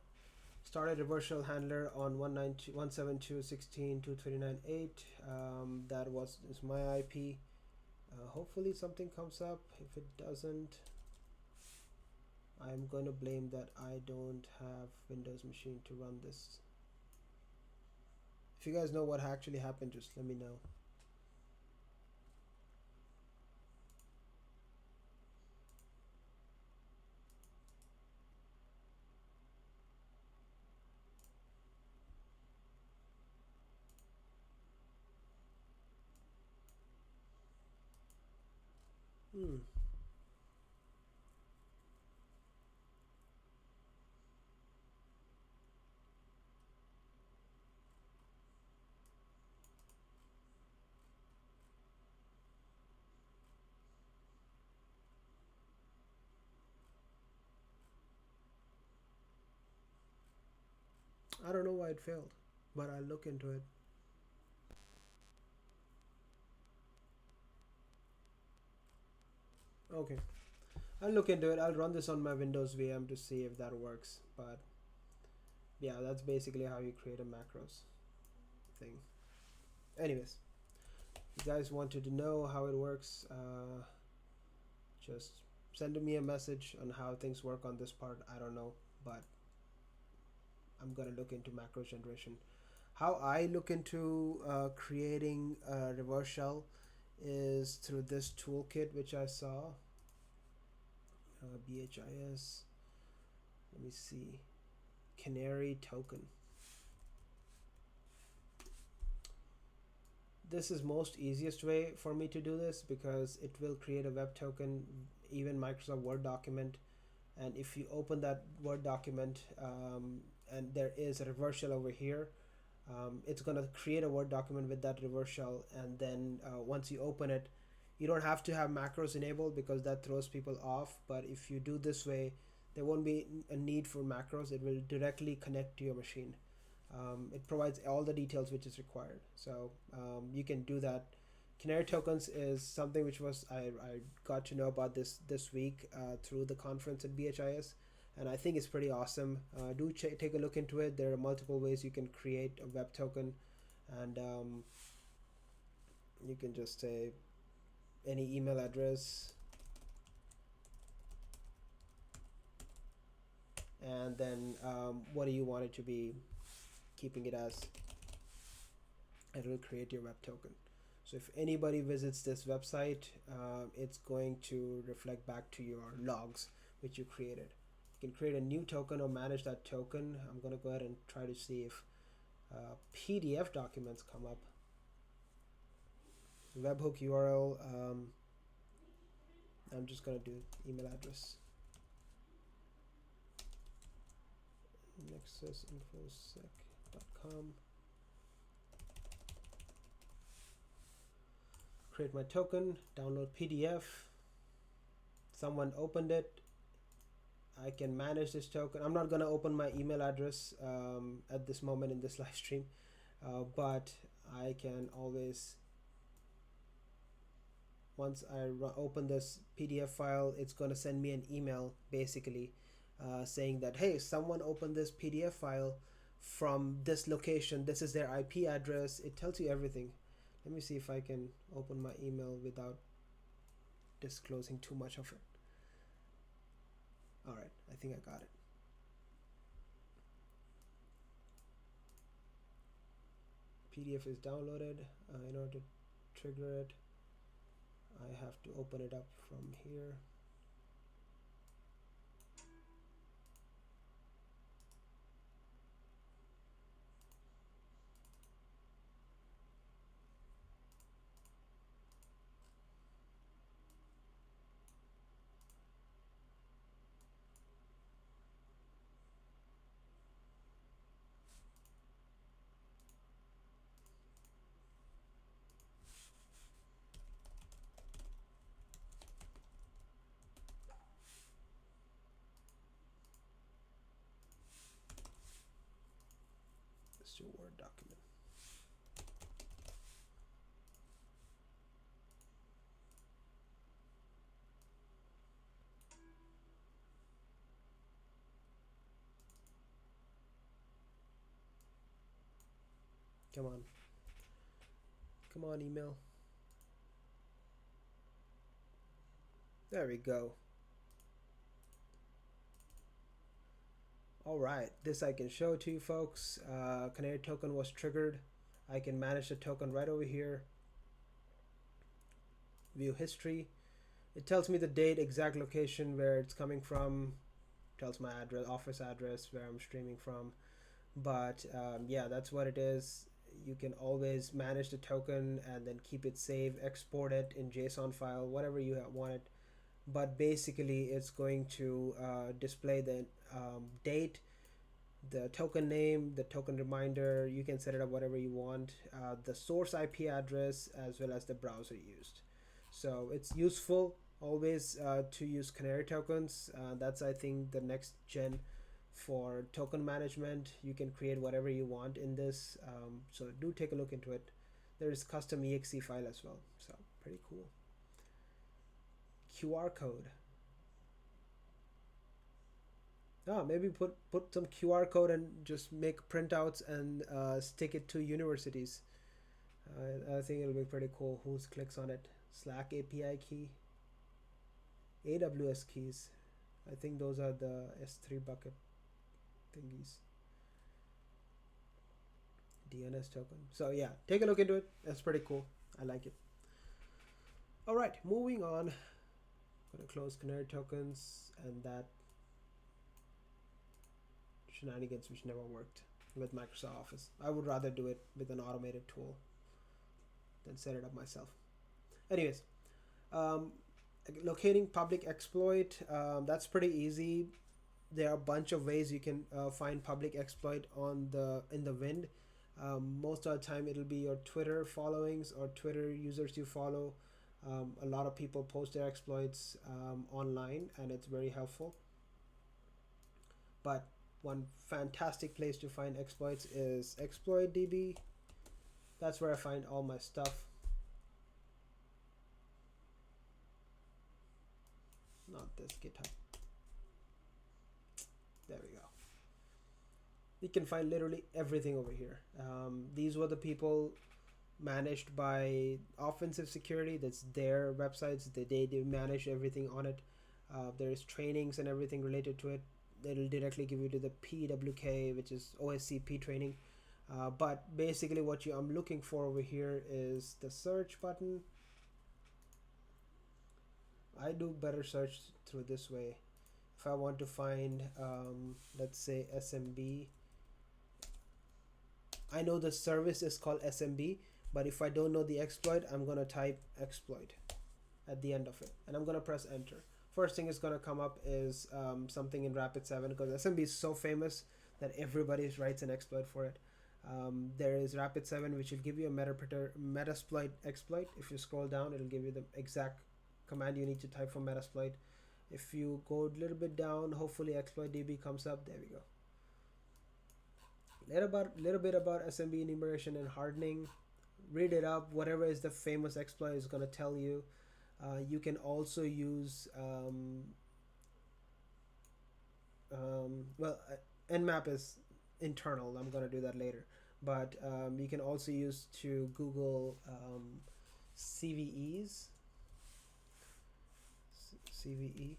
Started reverse shell handler on 172.168.229.8. That is my IP. Hopefully something comes up. If it doesn't, I'm going to blame that I don't have Windows machine to run this. If you guys know what actually happened, just let me know. I don't know why it failed, but I'll look into it. Okay, I'll look into it. I'll run this on my Windows VM to see if that works. But yeah, that's basically how you create a macros thing. Anyways, if you guys wanted to know how it works, just send me a message on how things work on this part. I don't know, but I'm gonna look into macro generation. How I look into creating a reverse shell is through this toolkit which I saw. BHIS. Let me see. Canary token. This is most easiest way for me to do this because it will create a web token, even Microsoft Word document, and if you open that Word document and there is a reverse shell over here, it's going to create a Word document with that reverse shell, and then once you open it, you don't have to have macros enabled because that throws people off. But if you do this way, there won't be a need for macros. It will directly connect to your machine. It provides all the details which is required. So you can do that. Canary Tokens is something which I got to know about this week through the conference at BHIS, and I think it's pretty awesome. Do take a look into it. There are multiple ways you can create a web token, and you can just say any email address, and then what do you want it to be, keeping it as, it will create your web token. So if anybody visits this website, it's going to reflect back to your logs which you created. You can create a new token or manage that token. I'm going to go ahead and try to see if PDF documents come up. Webhook URL. I'm just going to do email address. nexusinfosec.com. Create my token, download PDF. Someone opened it. I can manage this token. I'm not going to open my email address at this moment in this live stream, but I can always, once I open this PDF file, it's going to send me an email basically saying that, hey, someone opened this PDF file from this location. This is their IP address. It tells you everything. Let me see if I can open my email without disclosing too much of it. All right, I think I got it. PDF is downloaded. In order to trigger it, I have to open it up from here. Let's do a Word document. Come on. Come on, email. There we go. All right, this I can show to you folks. Canary token was triggered. I can manage the token right over here. View history. It tells me the date, exact location where it's coming from. Tells my address, office address, where I'm streaming from. But yeah, that's what it is. You can always manage the token and then keep it saved, export it in JSON file, whatever you want it. But basically it's going to display the date, the token name, the token reminder. You can set it up whatever you want, the source IP address, as well as the browser used. So it's useful always to use Canary tokens. That's, I think, the next gen for token management. You can create whatever you want in this, so do take a look into it. There is custom exe file as well, so pretty cool. QR code. Maybe put some QR code and just make printouts and stick it to universities. I think it'll be pretty cool. Who clicks on it? Slack API key, AWS keys. I think those are the S3 bucket thingies. DNS token. So yeah, take a look into it. That's pretty cool. I like it. All right, moving on. Gonna close Canary tokens and that shenanigans which never worked with Microsoft Office. I would rather do it with an automated tool than set it up myself. Anyways, locating public exploit, that's pretty easy. There are a bunch of ways you can find public exploit in the wind. Most of the time it'll be your Twitter followings or Twitter users you follow. A lot of people post their exploits online, and it's very helpful. But one fantastic place to find exploits is ExploitDB. That's where I find all my stuff. Not this GitHub. There we go. You can find literally everything over here. These were the people managed by offensive security. That's their websites. They manage everything on it. There's trainings and everything related to it. It'll directly give you to the PWK, which is OSCP training. But basically what I'm looking for over here is the search button. I do better search through this way. If I want to find, let's say SMB, I know the service is called SMB, but if I don't know the exploit, I'm going to type exploit at the end of it, and I'm going to press enter. First thing is going to come up is something in Rapid7, because SMB is so famous that everybody writes an exploit for it. There is Rapid7, which will give you a Metasploit exploit. If you scroll down, it'll give you the exact command you need to type for Metasploit. If you go a little bit down, hopefully ExploitDB comes up. There we go. Little bit about SMB enumeration and hardening. Read it up. Whatever is the famous exploit is going to tell you. You can also use Nmap is internal. I'm going to do that later. But you can also use to Google CVEs. CVE,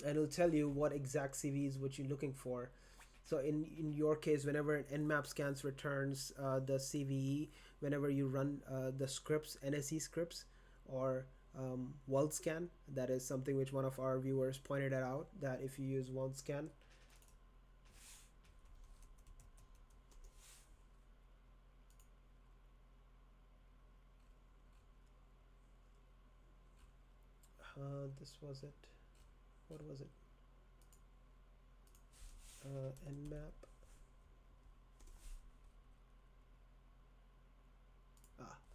and it'll tell you what exact CVEs what you're looking for. So in your case, whenever an Nmap scans returns the CVE, whenever you run the scripts, NSE scripts, or WorldScan, that is something which one of our viewers pointed out, that if you use WorldScan, this was it. What was it? Nmap.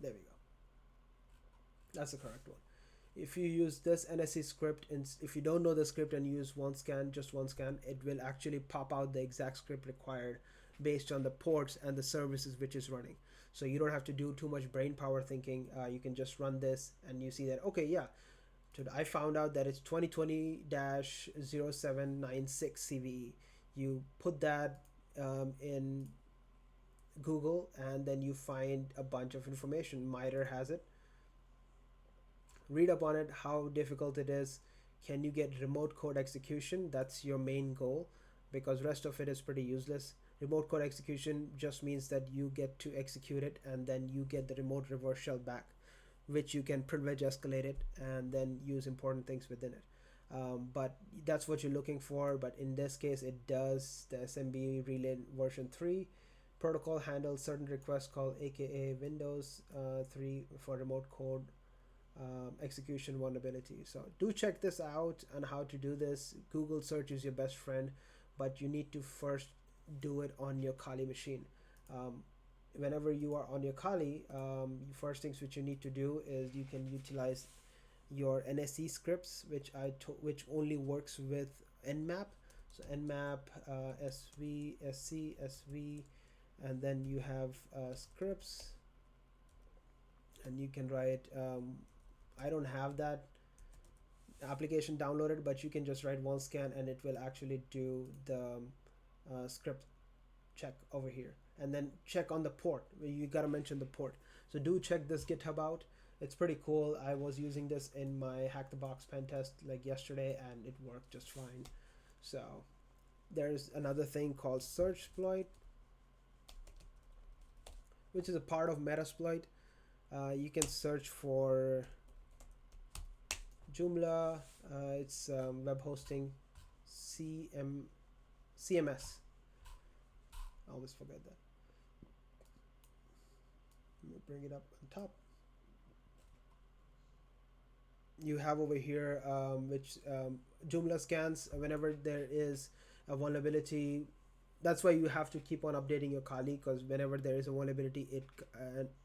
There we go. That's the correct one. If you use this NSE script, and if you don't know the script and use just one scan, it will actually pop out the exact script required based on the ports and the services which is running. So you don't have to do too much brain power thinking. You can just run this and you see that, okay, yeah, I found out that it's 2020-0796 CVE. You put that in Google, and then you find a bunch of information. MITRE has it. Read up on it, how difficult it is. Can you get remote code execution? That's your main goal, because rest of it is pretty useless. Remote code execution just means that you get to execute it, and then you get the remote reverse shell back, which you can privilege escalate it and then use important things within it. But that's what you're looking for. But in this case, it does. The SMB relay version 3 protocol handles certain requests called aka Windows 3 for remote code execution vulnerability. So do check this out on how to do this. Google search is your best friend, but you need to first do it on your Kali machine. Whenever you are on your Kali, first things which you need to do is you can utilize your NSE scripts, which only works with Nmap. So Nmap, SV, SC, SV, and then you have scripts, and you can write. I don't have that application downloaded, but you can just write one scan and it will actually do the script check over here, and then check on the port. You gotta mention the port. So do check this GitHub out. It's pretty cool. I was using this in my Hack the Box pen test like yesterday, and it worked just fine. So there's another thing called Searchploit, which is a part of Metasploit. You can search for Joomla. It's web hosting, CMS. I always forget that. Let me bring it up on top. You have over here which Joomla scans whenever there is a vulnerability. That's why you have to keep on updating your Kali, because whenever there is a vulnerability,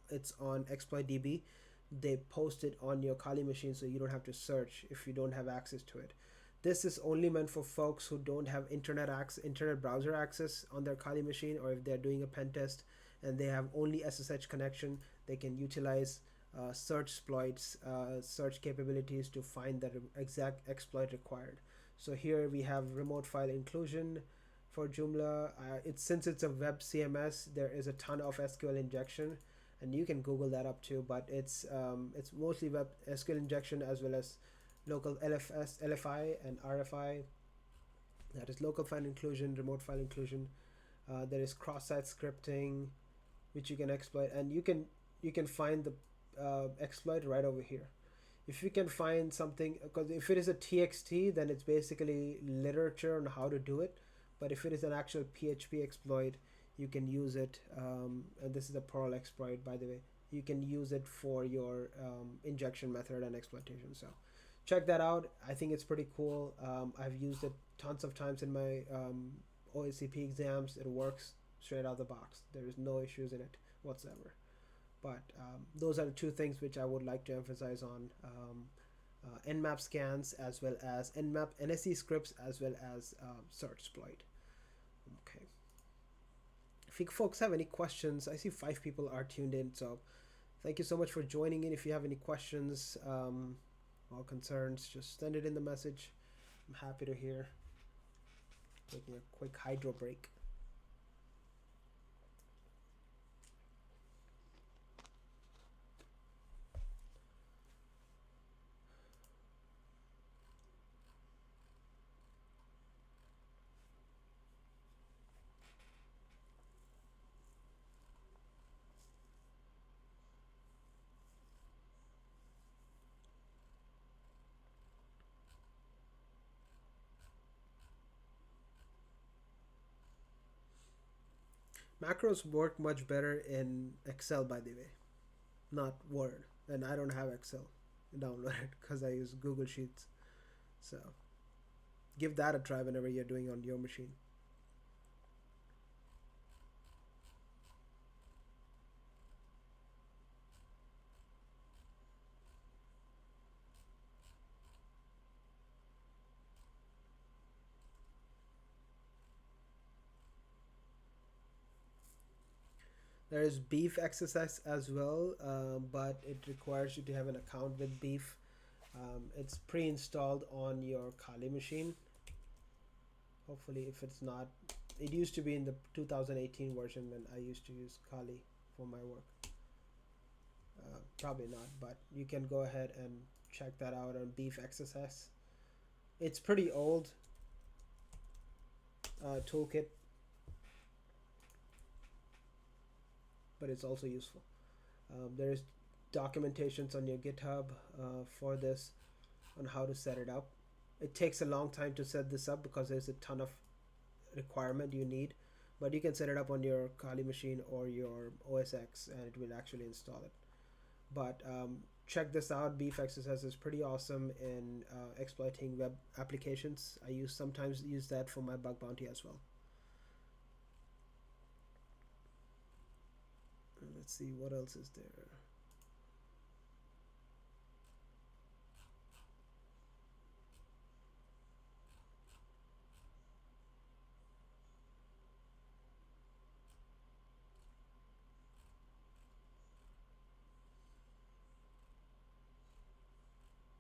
it's on ExploitDB. They post it on your Kali machine, so you don't have to search if you don't have access to it. This is only meant for folks who don't have internet browser access on their Kali machine, or if they're doing a pen test and they have only SSH connection, they can utilize search exploits, search capabilities to find the exact exploit required. So here we have remote file inclusion for Joomla. Since it's a web CMS, there is a ton of SQL injection, and you can Google that up too. But it's mostly web SQL injection as well as local LFI and RFI. That is local file inclusion, remote file inclusion. There is cross-site scripting, which you can exploit, and you can find the exploit right over here. If you can find something, because if it is a TXT, then it's basically literature on how to do it. But if it is an actual PHP exploit, you can use it. And this is a Perl exploit, by the way. You can use it for your injection method and exploitation. So check that out. I think it's pretty cool. I've used it tons of times in my OSCP exams. It works straight out of the box. There is no issues in it whatsoever. But those are the two things which I would like to emphasize on. Nmap scans, as well as Nmap NSE scripts, as well as search exploit. Okay. If you folks have any questions, I see 5 people are tuned in, so thank you so much for joining in. If you have any questions or concerns, just send it in the message. I'm happy to hear. Taking a quick hydro break. Macros work much better in Excel, by the way, not Word. And I don't have Excel downloaded because I use Google Sheets. So give that a try whenever you're doing on your machine. There is Beef XSS as well, but it requires you to have an account with Beef. It's pre-installed on your Kali machine. Hopefully, if it's not, it used to be in the 2018 version when I used to use Kali for my work. Probably not, but you can go ahead and check that out on Beef XSS. It's pretty old toolkit, but it's also useful. There is documentations on your GitHub for this, on how to set it up. It takes a long time to set this up because there's a ton of requirement you need, but you can set it up on your Kali machine or your OS X and it will actually install it. But check this out. Beef XSS is pretty awesome in exploiting web applications. I sometimes use that for my bug bounty as well. Let's see what else is there.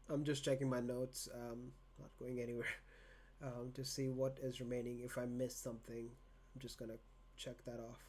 I'm just checking my notes, not going anywhere, to see what is remaining. If I missed something, I'm just gonna check that off.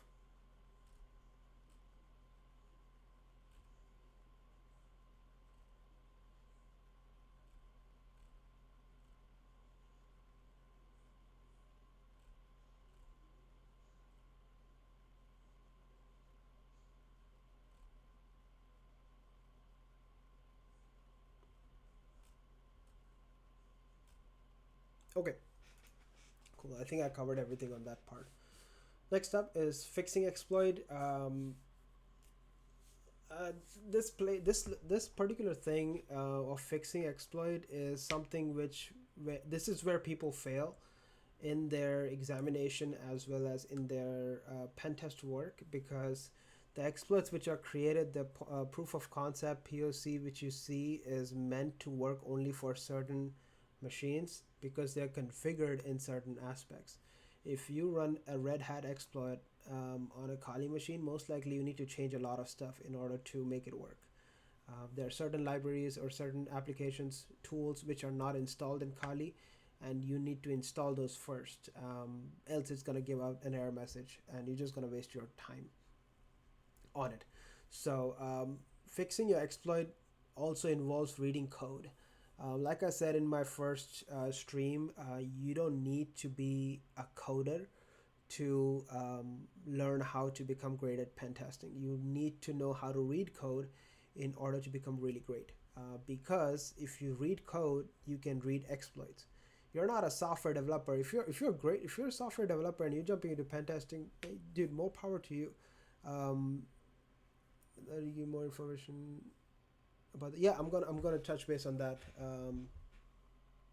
Okay, cool. I think I covered everything on that part. Next up is fixing exploit. This particular thing of fixing exploit is something this is where people fail in their examination as well as in their pen test work, because the exploits which are created, the proof of concept POC which you see, is meant to work only for certain machines because they're configured in certain aspects. If you run a Red Hat exploit on a Kali machine, most likely you need to change a lot of stuff in order to make it work. There are certain libraries or certain applications, tools which are not installed in Kali, and you need to install those first. Else it's going to give out an error message and you're just going to waste your time on it. So fixing your exploit also involves reading code. Like I said in my first stream, you don't need to be a coder to learn how to become great at pen testing. You need to know how to read code in order to become really great. Because if you read code, you can read exploits. You're not a software developer. If you're a software developer and you're jumping into pen testing, hey, dude, more power to you. Let me give more information about that. Yeah, I'm gonna touch base on that.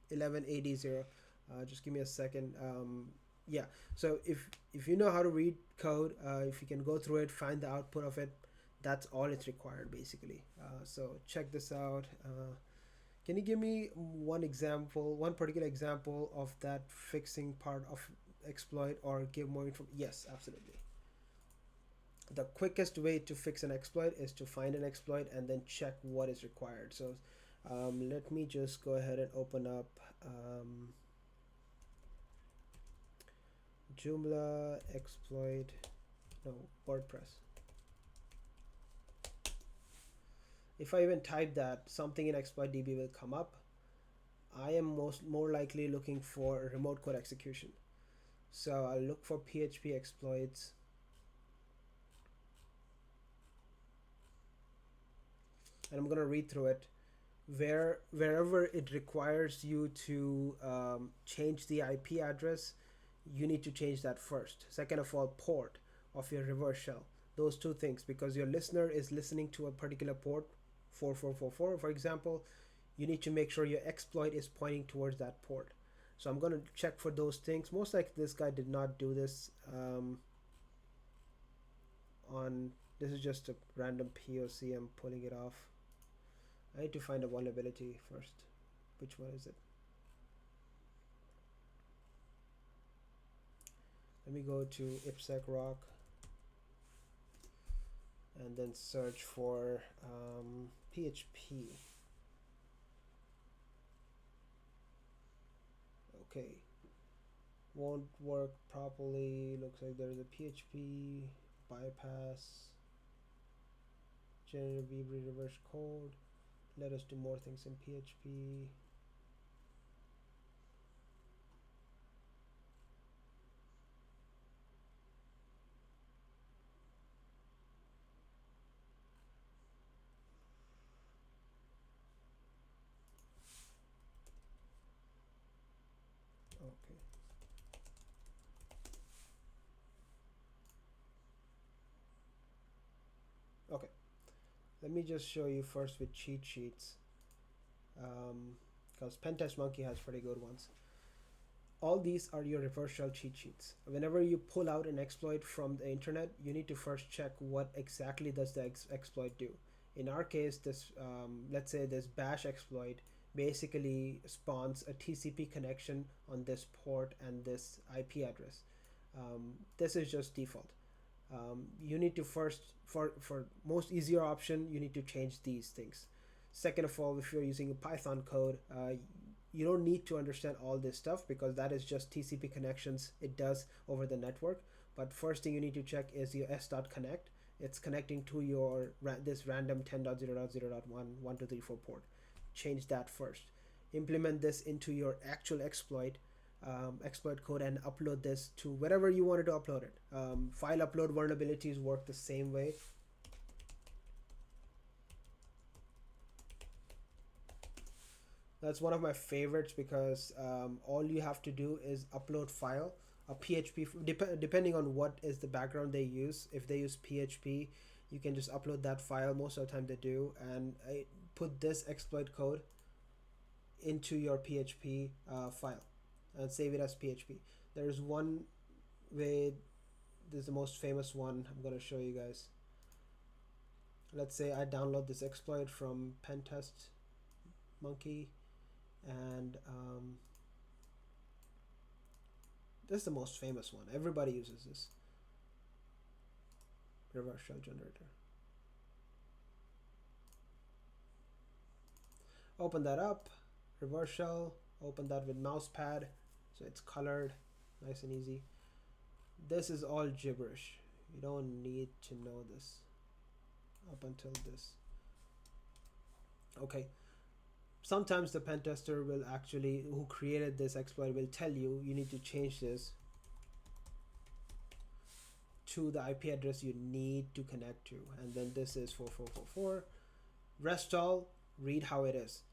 1180. Just give me a second. Yeah, so if you know how to read code, if you can go through it, find the output of it, that's all it's required basically. So check this out. Can you give me one particular example of that fixing part of exploit, or give more info? Yes, absolutely. The quickest way to fix an exploit is to find an exploit and then check what is required. So let me just go ahead and open up Joomla exploit, no, WordPress. If I even type that, something in exploit DB will come up. I am more likely looking for remote code execution. So I'll look for PHP exploits. And I'm gonna read through it. Wherever it requires you to change the IP address, you need to change that first. Second of all, port of your reverse shell. Those two things, because your listener is listening to a particular port, 4444 for example, you need to make sure your exploit is pointing towards that port. So I'm going to check for those things. Most likely this guy did not do this this is just a random POC. I'm pulling it off. I need to find a vulnerability first. Which one is it? Let me go to IPsec rock and then search for PHP. Okay, won't work properly. Looks like there's a PHP bypass, generative Vba reverse code. Let us do more things in PHP. Okay. Okay. Let me just show you first with cheat sheets. Because Pentest Monkey has pretty good ones. All these are your reverse shell cheat sheets. Whenever you pull out an exploit from the internet, you need to first check what exactly does the exploit do. In our case, this let's say this bash exploit basically spawns a TCP connection on this port and this IP address. This is just default. You need to first, for most easier option, you need to change these things. Second of all, if you're using a Python code, you don't need to understand all this stuff because that is just TCP connections it does over the network. But first thing you need to check is your s.connect. It's connecting to your this random 10.0.0.1.1234 port. Change that first. Implement this into your actual exploit code and upload this to wherever you wanted to upload it. File upload vulnerabilities work the same way. That's one of my favorites because all you have to do is upload file, a PHP, depending on what is the background they use. If they use PHP, you can just upload that file. Most of the time they do. And I put this exploit code into your PHP file and save it as PHP. There's one way, this is the most famous one I'm going to show you guys. Let's say I download this exploit from Pentest Monkey And this is the most famous one. Everybody uses this reverse shell generator. Open that up, reverse shell, open that with mouse pad, so it's colored, nice and easy. This is all gibberish. You don't need to know this up until this. Okay. Sometimes the pen tester will actually, who created this exploit, will tell you you need to change this to the IP address you need to connect to, and then this is 4444. Rest all, read how it is.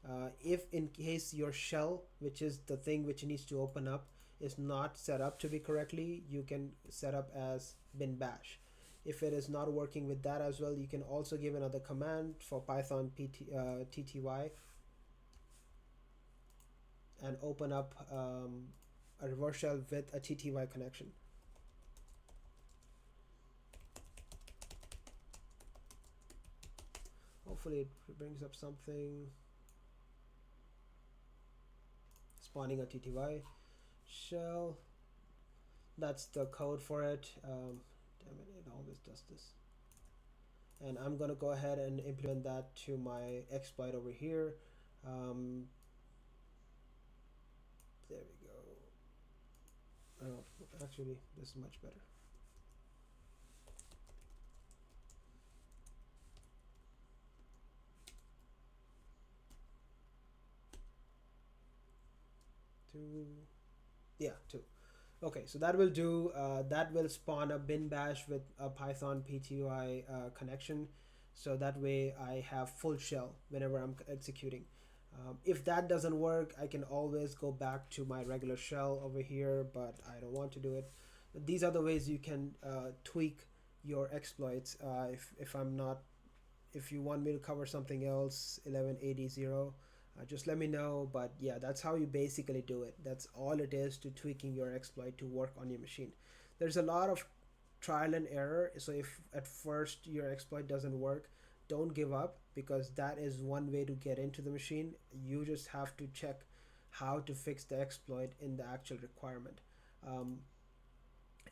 If in case your shell, which is the thing which needs to open up, is not set up to be correctly, you can set up as bin bash. If it is not working with that as well, you can also give another command for Python tty and open up a reverse shell with a tty connection. Hopefully it brings up something. Spawning a tty shell. That's the code for it. Damn it, it always does this. And I'm gonna go ahead and implement that to my exploit over here. There we go. Oh, actually, this is much better. Two. Okay, so that will do. That will spawn a bin bash with a Python PTY connection, so that way I have full shell whenever I'm executing. If that doesn't work, I can always go back to my regular shell over here, but I don't want to do it. These are the ways you can tweak your exploits. If you want me to cover something else, 1180, just let me know. But yeah, that's how you basically do it. That's all it is to tweaking your exploit to work on your machine. There's a lot of trial and error, so if at first your exploit doesn't work, don't give up, because that is one way to get into the machine. You just have to check how to fix the exploit in the actual requirement.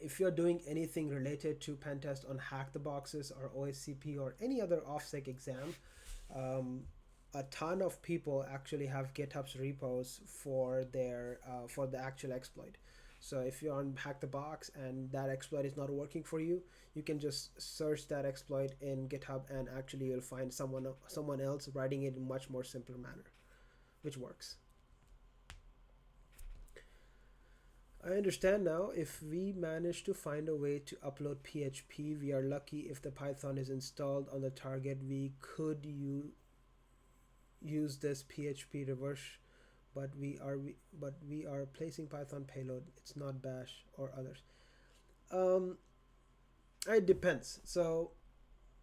If you're doing anything related to pen test on Hack the Boxes or OSCP or any other OffSec exam, a ton of people actually have GitHub's repos for their for the actual exploit. So if you're on Hack the Box and that exploit is not working for you, you can just search that exploit in GitHub, and actually you'll find someone else writing it in a much more simpler manner, which works. I understand now. If we manage to find a way to upload PHP, we are lucky. If the Python is installed on the target, we could use this PHP reverse, but we are placing Python payload. It's not bash or others. It depends. So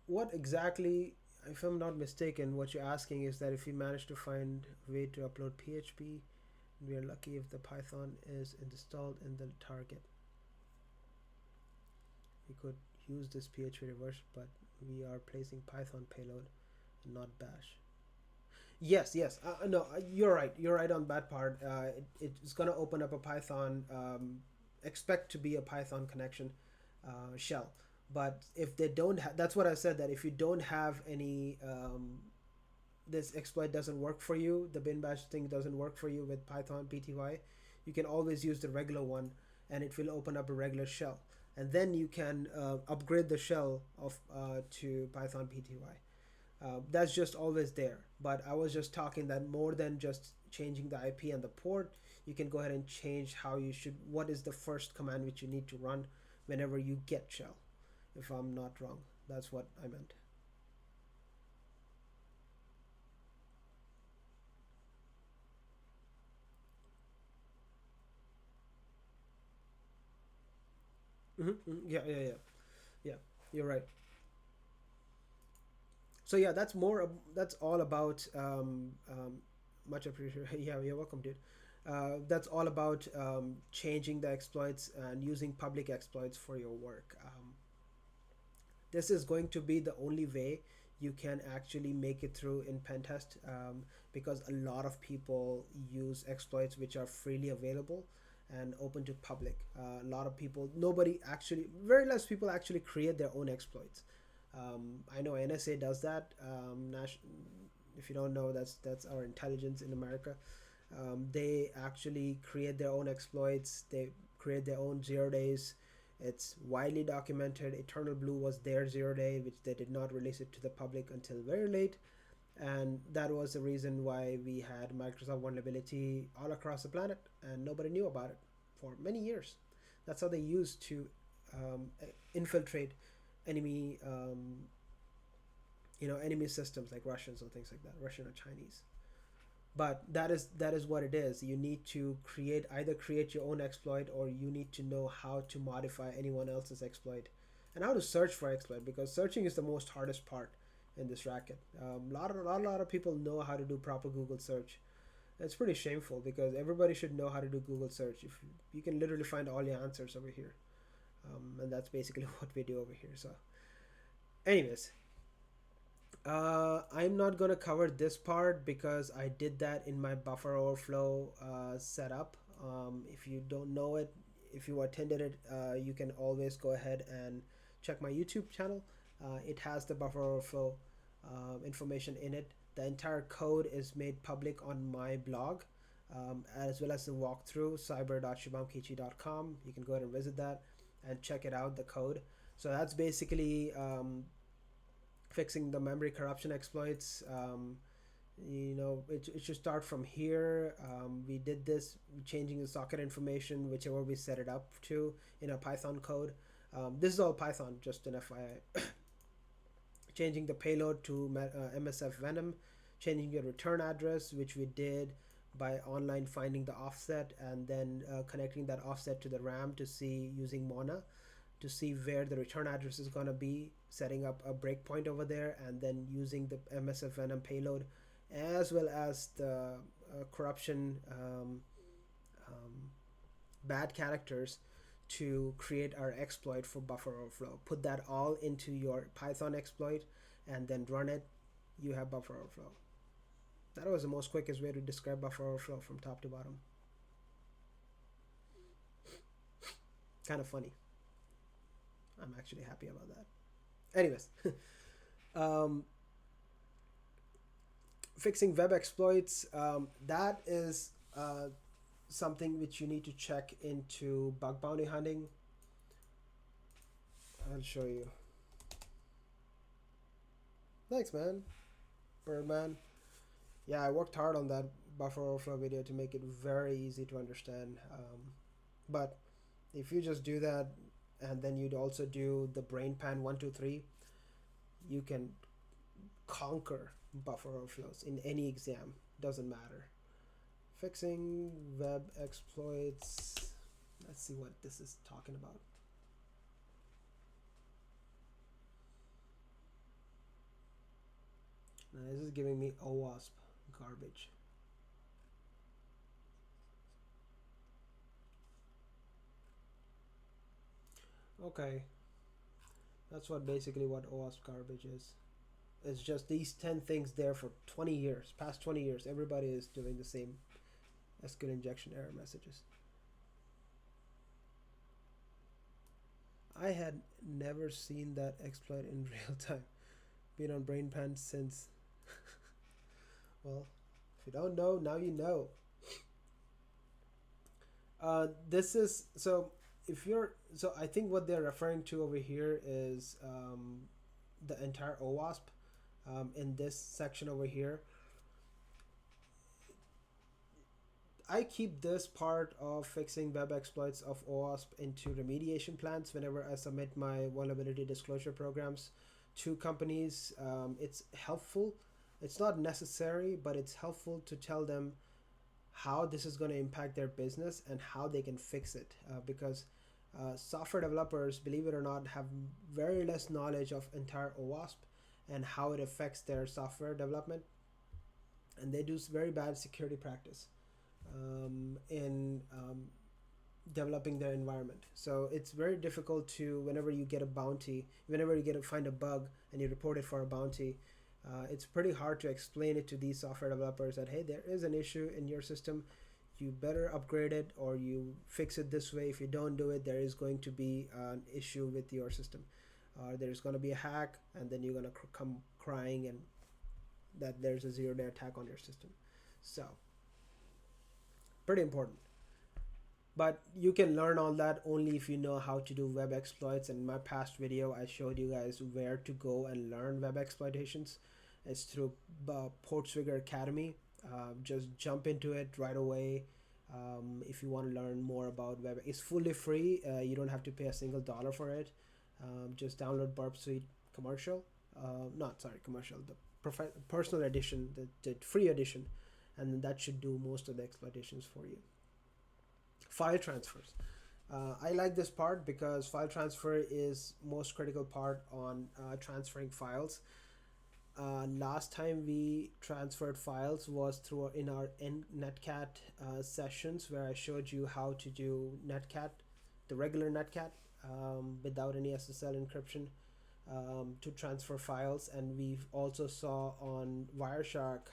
what exactly, if I'm not mistaken, what you're asking is that if we manage to find a way to upload PHP, we are lucky if the Python is installed in the target. We could use this PHP reverse, but we are placing Python payload and not bash. Yes. No, you're right. You're right on that part. It's going to open up a Python, expect to be a Python connection shell. But if they don't have, that's what I said, that if you don't have any, this exploit doesn't work for you, the bin bash thing doesn't work for you with Python PTY, you can always use the regular one, and it will open up a regular shell. And then you can upgrade the shell of to Python PTY. That's just always there. But I was just talking that more than just changing the IP and the port, you can go ahead and change what is the first command which you need to run whenever you get shell. If I'm not wrong, that's what I meant. Yeah. You're right. So yeah, that's all about much appreciated. Yeah, you're welcome, dude. That's all about changing the exploits and using public exploits for your work. This is going to be the only way you can actually make it through in pen test, because a lot of people use exploits which are freely available and open to public. A lot of people, nobody actually, very less people actually create their own exploits. I know NSA does that. If you don't know, that's our intelligence in America. They actually create their own exploits. They create their own 0 days. It's widely documented. Eternal Blue was their 0 day, which they did not release it to the public until very late. And that was the reason why we had Microsoft vulnerability all across the planet, and nobody knew about it for many years. That's how they used to infiltrate enemy, enemy systems like Russians or things like that, Russian or Chinese. But that is what it is. You need to create your own exploit, or you need to know how to modify anyone else's exploit, and how to search for exploit, because searching is the most hardest part in this racket. A lot of people know how to do proper Google search. It's pretty shameful, because everybody should know how to do Google search. If you can literally find all your answers over here, and that's basically what we do over here. So anyways, I'm not gonna cover this part because I did that in my buffer overflow setup. If you don't know it, if you attended it, you can always go ahead and check my YouTube channel. It has the buffer overflow information in it. The entire code is made public on my blog, as well as the walkthrough, cyber.shubhamkichi.com. You can go ahead and visit that and check it out, the code. So that's basically fixing the memory corruption exploits. It should start from here. We did this changing the socket information, whichever we set it up to, in a Python code. This is all Python, just an FYI. Changing the payload to MSF Venom, changing your return address, which we did by online finding the offset, and then connecting that offset to the RAM to see, using Mona, to see where the return address is going to be, setting up a breakpoint over there, and then using the MSF Venom payload, as well as the corruption bad characters, to create our exploit for buffer overflow. Put that all into your Python exploit and then run it. You have buffer overflow. That was the most quickest way to describe buffer overflow from top to bottom. Kind of funny. I'm actually happy about that. Anyways, fixing web exploits, that is something which you need to check into bug bounty hunting. I'll show you. Thanks, man. Birdman. Yeah, I worked hard on that buffer overflow video to make it very easy to understand. But if you just do that, and then you'd also do the brain pan 1 2 3, you can conquer buffer overflows in any exam. Doesn't matter. Fixing web exploits. Let's see what this is talking about. Now this is giving me OWASP garbage. Okay, that's basically what OWASP garbage is. It's just these 10 things there for 20 years, past 20 years. Everybody is doing the same SQL injection error messages. I had never seen that exploit in real time. Been on BrainPan since. Well, if you don't know, now you know. This is so. If you're so, I think what they're referring to over here is the entire OWASP. In this section over here, I keep this part of fixing web exploits of OWASP into remediation plans whenever I submit my vulnerability disclosure programs to companies. It's helpful. It's not necessary, but it's helpful to tell them how this is going to impact their business and how they can fix it, because software developers, believe it or not, have very less knowledge of entire OWASP and how it affects their software development, and they do very bad security practice in developing their environment. So it's very difficult to, whenever you get a bounty, whenever you get to find a bug and you report it for a bounty, it's pretty hard to explain it to these software developers that, hey, there is an issue in your system, you better upgrade it or you fix it this way. If you don't do it, there is going to be an issue with your system. There's going to be a hack, and then you're going to come crying and that there's a zero-day attack on your system. So pretty important. But you can learn all that only if you know how to do web exploits. And in my past video, I showed you guys where to go and learn web exploitations. It's through Portswigger Academy. Just jump into it right away. If you want to learn more about web, it's fully free. You don't have to pay a single dollar for it. Just download Burp Suite commercial. Commercial. The personal edition, the free edition, and that should do most of the exploitations for you. File transfers. I like this part because file transfer is most critical part on transferring files. Last time we transferred files was through in our netcat sessions, where I showed you how to do netcat, the regular netcat, without any SSL encryption, to transfer files. And we've also saw on Wireshark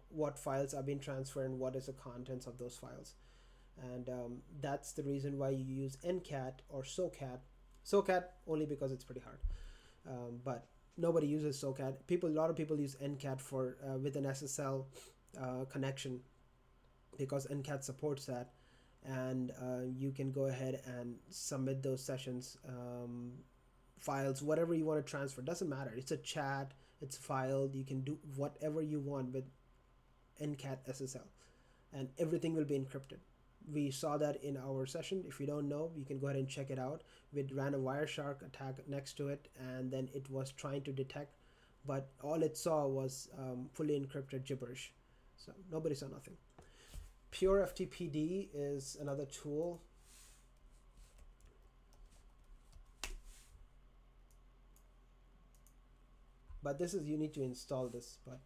what files are being transferred and what is the contents of those files. And that's the reason why you use ncat or socat only because it's pretty hard, but nobody uses socat. A lot of people use ncat for with an SSL connection, because ncat supports that, and you can go ahead and submit those sessions, files, whatever you want to transfer, doesn't matter. It's a chat, it's a file, you can do whatever you want with ncat SSL, and everything will be encrypted. We saw that in our session. If you don't know, you can go ahead and check it out. We ran a Wireshark attack next to it, and then it was trying to detect, but all it saw was fully encrypted gibberish. So nobody saw nothing. Pure Ftpd is another tool. But this is, you need to install this, but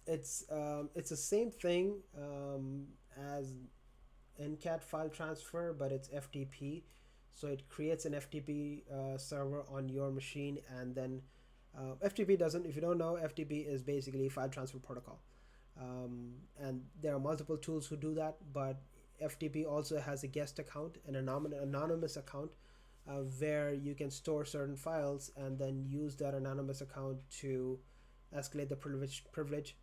it's the same thing as ncat file transfer, but it's FTP. So it creates an FTP server on your machine, and then FTP doesn't, if you don't know, FTP is basically file transfer protocol, and there are multiple tools who do that, but FTP also has a guest account, an anonymous account, where you can store certain files and then use that anonymous account to escalate the privilege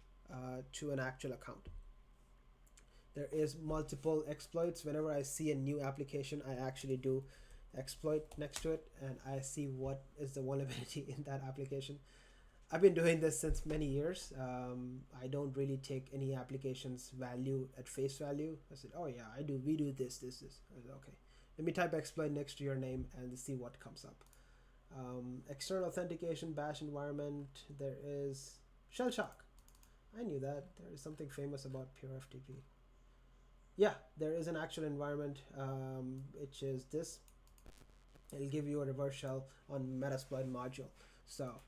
to an actual account. There is multiple exploits. Whenever I see a new application, I actually do exploit next to it, and I see what is the vulnerability in that application. I've been doing this since many years. I don't really take any application's value at face value. I said, oh yeah, we do this. I said, okay, let me type exploit next to your name and see what comes up. External authentication, bash environment. There is shell shock. I knew that. There is something famous about pure FTP. Yeah, there is an actual environment, which is this. It'll give you a reverse shell on Metasploit module. So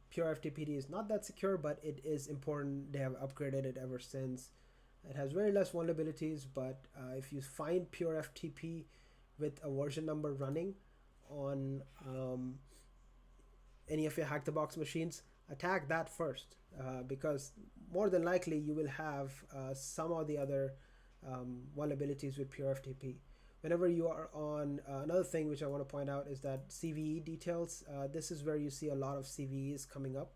pure Ftpd is not that secure, but it is important. They have upgraded it ever since. It has very less vulnerabilities, but if you find pure FTP with a version number running on any of your Hack the Box machines, attack that first, because more than likely you will have some of the other vulnerabilities with pure FTP. Whenever you are on another thing which I want to point out is that Cve Details. This is where you see a lot of CVEs coming up.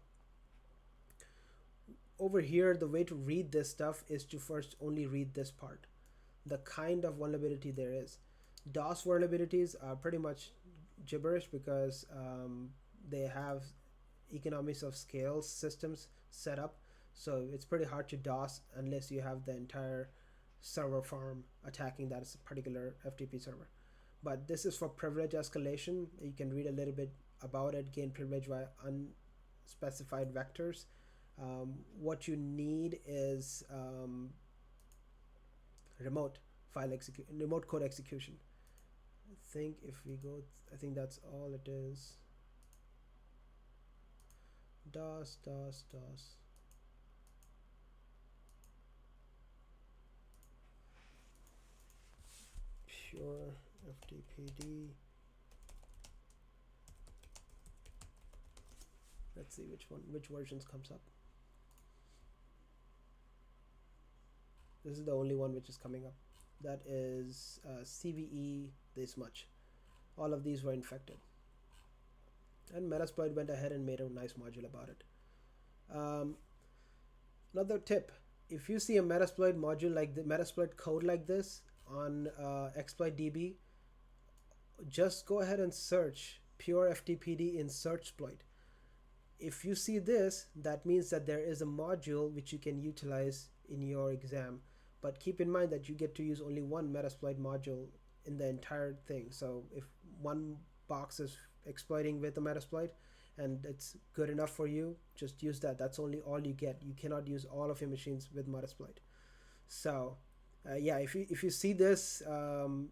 Over here, the way to read this stuff is to first only read this part, the kind of vulnerability there is. DOS vulnerabilities are pretty much gibberish because they have economies of scale systems set up, so it's pretty hard to DOS unless you have the entire server farm attacking that particular FTP server. But this is for privilege escalation. You can read a little bit about it. Gain privilege via unspecified vectors. What you need is remote code execution. I think if we go, I think that's all it is. DOS. pure ftpd. Let's see which versions comes up. This is the only one which is coming up. That is Cve this much. All of these were infected. And Metasploit went ahead and made a nice module about it. Another tip, if you see a Metasploit module like the Metasploit code like this on exploitdb, just go ahead and search pure ftpd in searchsploit. If you see this, that means that there is a module which you can utilize in your exam, but keep in mind that you get to use only one Metasploit module in the entire thing. So if one box is exploiting with a Metasploit and it's good enough for you, just use that. That's only all you get. You cannot use all of your machines with Metasploit. So yeah, if you see this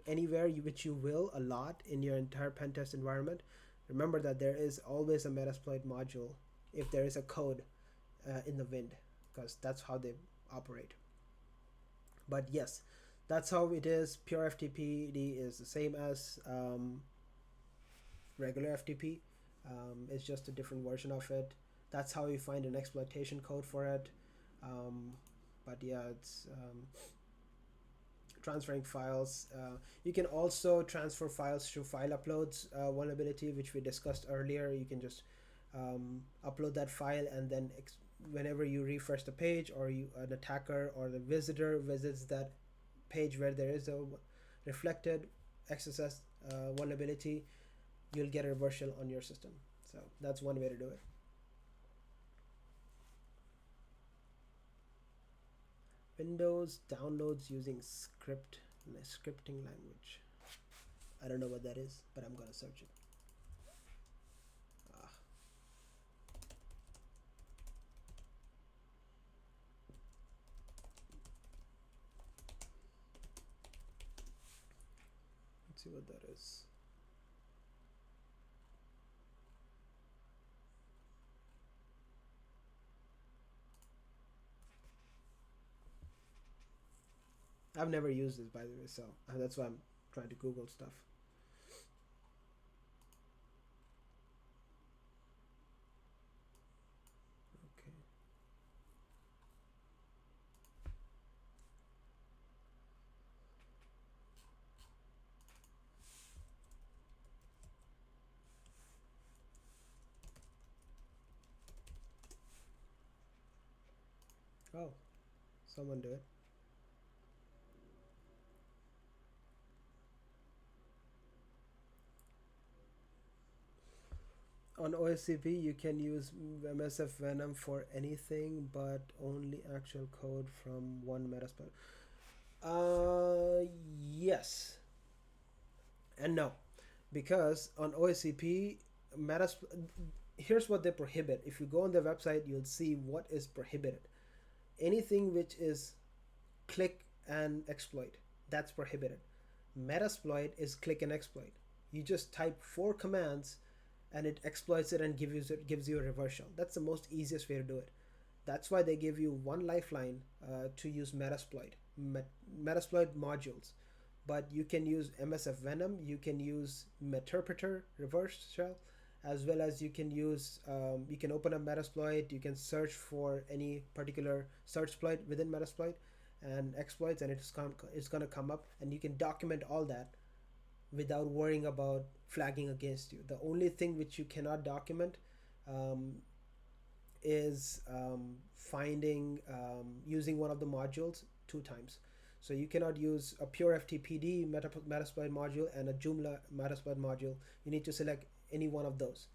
anywhere, which you will a lot in your entire pen test environment, remember that there is always a Metasploit module if there is a code in the wind, because that's how they operate. But yes, that's how it is. Pure ftpd is the same as regular ftp. It's just a different version of it. That's how you find an exploitation code for it. But yeah, it's transferring files. You can also transfer files through file uploads vulnerability, which we discussed earlier. You can just upload that file, and then whenever you refresh the page, or an attacker or the visitor visits that page where there is a reflected XSS vulnerability, you'll get a reversal on your system. So that's one way to do it. Windows downloads using scripting language. I don't know what that is, but I'm gonna search it. Let's see what that is. I've never used this, by the way, so that's why I'm trying to Google stuff. Okay. Oh, someone do it. On OSCP, you can use MSF Venom for anything, but only actual code from one Metasploit. Yes and no, because on OSCP, here's what they prohibit. If you go on their website, you'll see what is prohibited. Anything which is click and exploit, that's prohibited. Metasploit is click and exploit. You just type 4 commands and it exploits it and gives you a reversal. That's the most easiest way to do it. That's why they give you one lifeline to use Metasploit modules. But you can use MSF Venom, you can use Meterpreter reverse shell, as well as you can use you can open up Metasploit, you can search for any particular search exploit within Metasploit and exploits, and it's going to come up, and you can document all that without worrying about flagging against you. The only thing which you cannot document is finding using one of the modules 2 times. So you cannot use a pure ftpd Metasploit module and a Joomla Metasploit module. You need to select any one of those,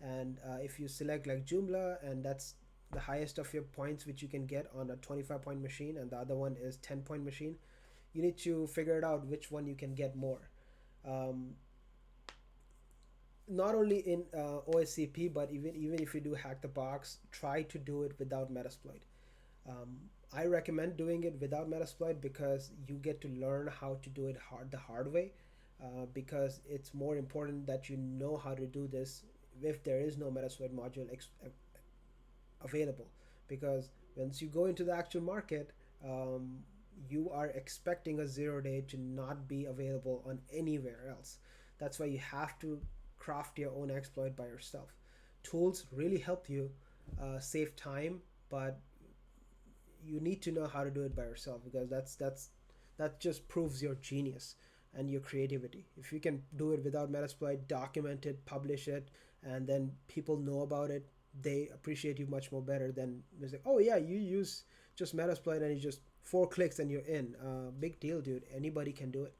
and if you select like Joomla, and that's the highest of your points which you can get on a 25-point machine, and the other one is 10-point machine, you need to figure it out which one you can get more. Not only in OSCP, but even if you do hack the box, try to do it without Metasploit. I recommend doing it without Metasploit because you get to learn how to do it the hard way, because it's more important that you know how to do this if there is no Metasploit module available, because once you go into the actual market, you are expecting a 0 day to not be available on anywhere else. That's why you have to craft your own exploit by yourself. Tools really help you save time, but you need to know how to do it by yourself, because that just proves your genius and your creativity. If you can do it without Metasploit, document it, publish it, and then people know about it, they appreciate you much more better than it's like, oh yeah, you use just Metasploit and you just 4 clicks and you're in. Big deal, dude. Anybody can do it.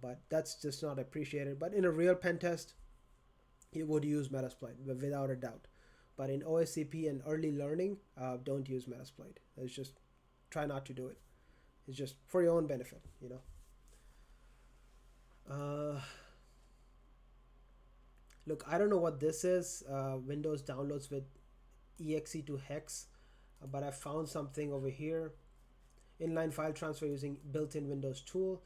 But that's just not appreciated. But in a real pen test, you would use Metasploit without a doubt. But in OSCP and early learning, don't use Metasploit. It's just try not to do it. It's just for your own benefit, you know. Look, I don't know what this is. Windows downloads with exe to hex, but I found something over here. Inline file transfer using built-in Windows tool.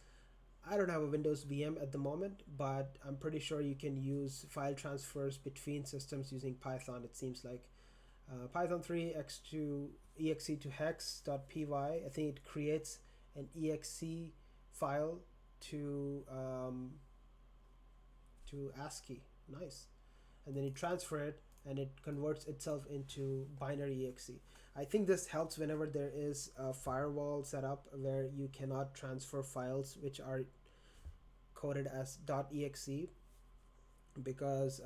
I don't have a Windows VM at the moment, but I'm pretty sure you can use file transfers between systems using Python. It seems like Python 3 exe to hex.py. I think it creates an exe file to ASCII. Nice. And then you transfer it and it converts itself into binary exe. I think this helps whenever there is a firewall set up where you cannot transfer files which are coded as .exe, because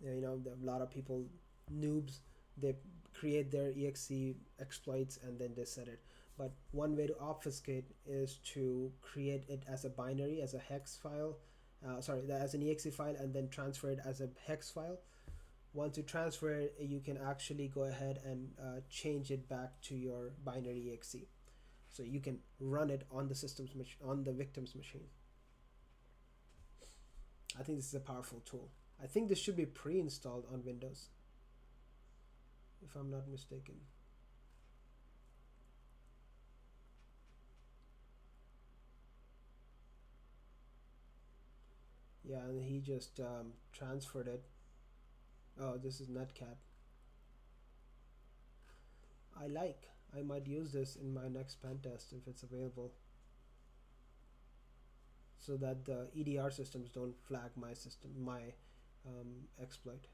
you know, a lot of people, noobs, they create their exe exploits and then they set it. But one way to obfuscate is to create it as a binary, as a hex file, as an exe file, and then transfer it as a hex file. Once you transfer it, you can actually go ahead and change it back to your binary exe, so you can run it on the on the victim's machine. I think this is a powerful tool. I think this should be pre-installed on Windows, if I'm not mistaken. Yeah, and he just transferred it. Oh, this is Netcat. I might use this in my next pen test if it's available, so that the EDR systems don't flag my exploit.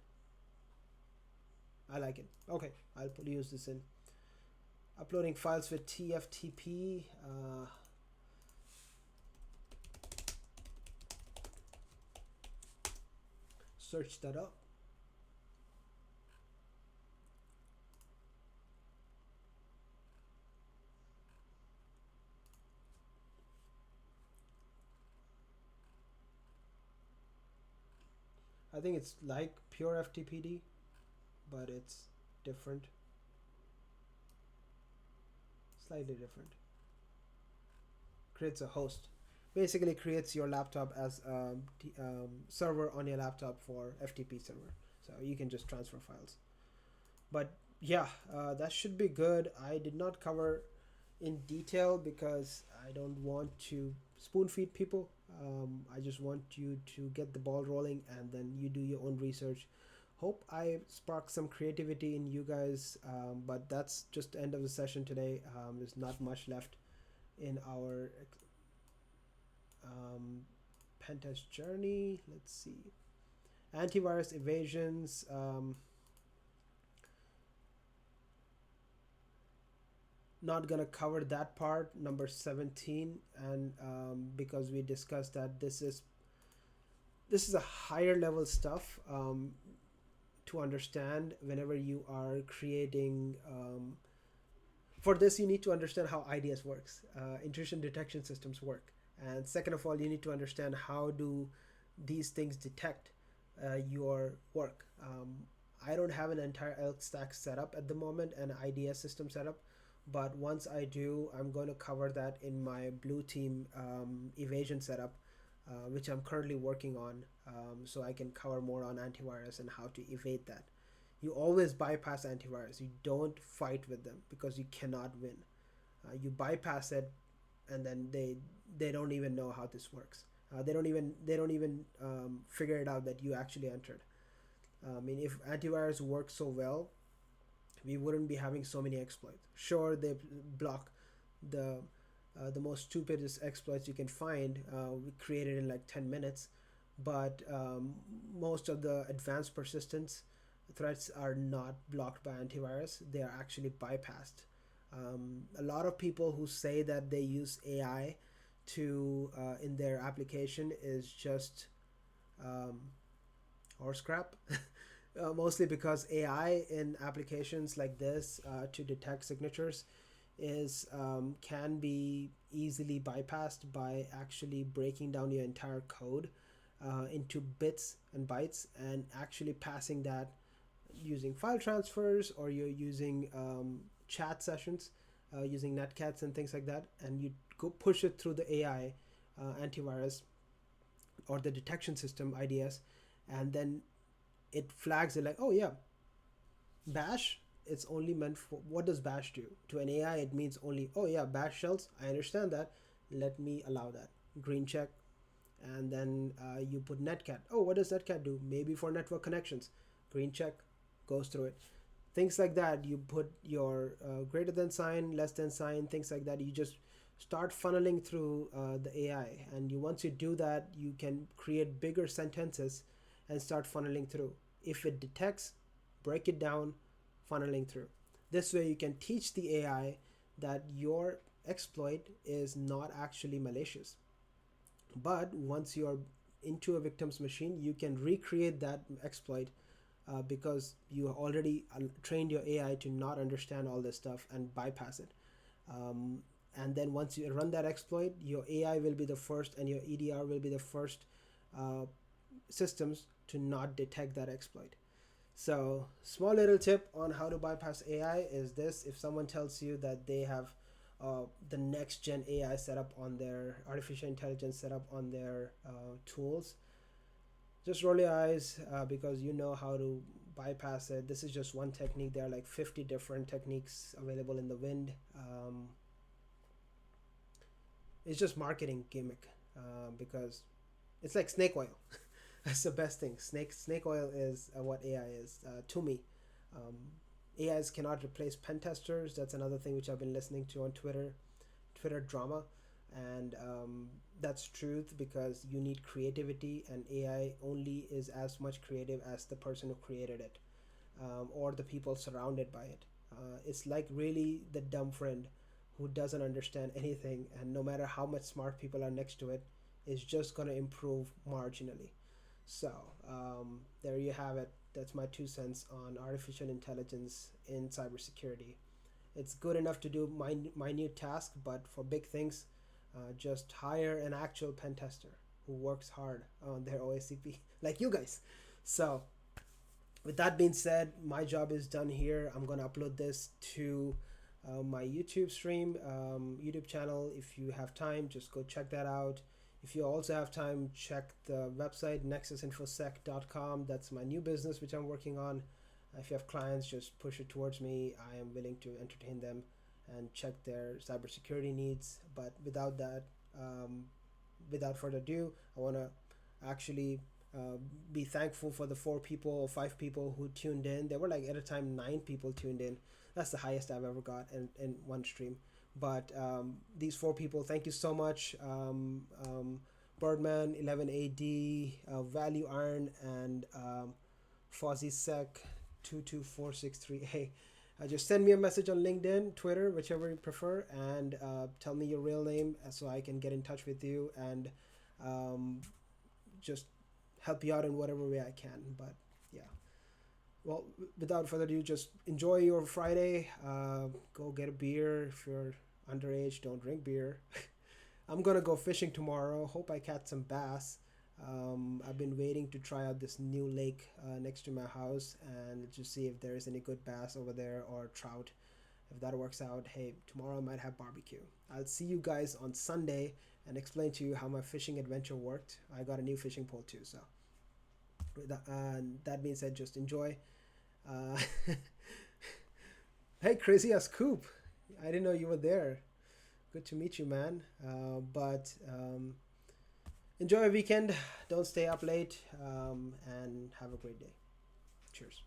I like it. Okay, I'll use this in uploading files with TFTP. Search that up. I think it's like pure Ftpd, but it's different. Slightly different. Creates a host. Basically creates your laptop as a server on your laptop for FTP server. So you can just transfer files. But yeah, that should be good. I did not cover in detail because I don't want to spoon feed people. I just want you to get the ball rolling and then you do your own research. Hope I sparked some creativity in you guys, but that's just the end of the session today. There's not much left in our pen test journey. Let's see. Antivirus evasions. Not gonna cover that part, number 17, and because we discussed that this is a higher level stuff to understand whenever you are creating. For this, you need to understand how IDS works, intrusion detection systems work, and second of all, you need to understand how do these things detect your work. I don't have an entire elk stack set up at the moment, an IDS system set up, but once I do, I'm going to cover that in my blue team evasion setup, which I'm currently working on, so I can cover more on antivirus and how to evade that. You always bypass antivirus. You don't fight with them because you cannot win. You bypass it, and then they don't even know how this works. They don't even figure it out that you actually entered. I mean, if antivirus works so well, we wouldn't be having so many exploits. Sure, they block the the most stupidest exploits you can find, we created in like 10 minutes. But most of the advanced persistence threats are not blocked by antivirus, they are actually bypassed. A lot of people who say that they use AI to in their application is just um, horse crap. Mostly because AI in applications like this to detect signatures is can be easily bypassed by actually breaking down your entire code into bits and bytes and actually passing that using file transfers, or you're using chat sessions using netcats and things like that, and you go push it through the AI antivirus or the detection system IDS, and then it flags it like, oh yeah, bash, it's only meant for, what does bash do to an AI? It means only, oh yeah, bash shells, I understand that, let me allow that, green check. And then you put netcat, oh, what does netcat do? Maybe for network connections, green check, goes through it. Things like that, you put your greater than sign, less than sign, things like that. You just start funneling through the AI, and once you do that, you can create bigger sentences and start funneling through. If it detects, break it down, funneling through. This way you can teach the AI that your exploit is not actually malicious. But once you're into a victim's machine, you can recreate that exploit because you already trained your AI to not understand all this stuff and bypass it. Um, and then once you run that exploit, your AI will be the first, and your EDR will be the first uh, systems to not detect that exploit. So, small little tip on how to bypass AI is this: if someone tells you that they have the next gen AI setup on their artificial intelligence setup on their tools, just roll your eyes because you know how to bypass it. This is just one technique. There are like 50 different techniques available in the wind. It's just marketing gimmick because it's like snake oil. That's the best thing. Snake oil is what AI is to me. Um, AIs cannot replace pen testers. That's another thing which I've been listening to on Twitter drama, and that's truth because you need creativity, and AI only is as much creative as the person who created it or the people surrounded by it. It's like really the dumb friend who doesn't understand anything, and no matter how much smart people are next to it, is just going to improve marginally. So there you have it. That's my 2 cents on artificial intelligence in cybersecurity. It's good enough to do minute tasks, but for big things, just hire an actual pen tester who works hard on their OSCP, like you guys. So, with that being said, my job is done here. I'm gonna upload this to my YouTube stream, YouTube channel. If you have time, just go check that out. If you also have time, check the website nexusinfosec.com. That's my new business which I'm working on. If you have clients, just push it towards me. I am willing to entertain them and check their cybersecurity needs. But without that, without further ado, I want to actually be thankful for the 4 people or 5 people who tuned in. There were like at a time 9 people tuned in. That's the highest I've ever got in one stream. But these 4 people, thank you so much. Birdman, 11AD, Value Iron, and FozzySec 22463. Hey, just send me a message on LinkedIn, Twitter, whichever you prefer, and tell me your real name so I can get in touch with you and just help you out in whatever way I can. But yeah. Well, without further ado, just enjoy your Friday. Go get a beer. If you're underage, don't drink beer. I'm gonna go fishing tomorrow. Hope I catch some bass. I've been waiting to try out this new lake next to my house and to see if there's any good bass over there or trout. If that works out, hey, tomorrow I might have barbecue. I'll see you guys on Sunday and explain to you how my fishing adventure worked. I got a new fishing pole too, so with that being said, just enjoy. Uh, hey, Crazy as Coop. I didn't know you were there. Good to meet you, man. But enjoy your weekend. Don't stay up late and have a great day. Cheers.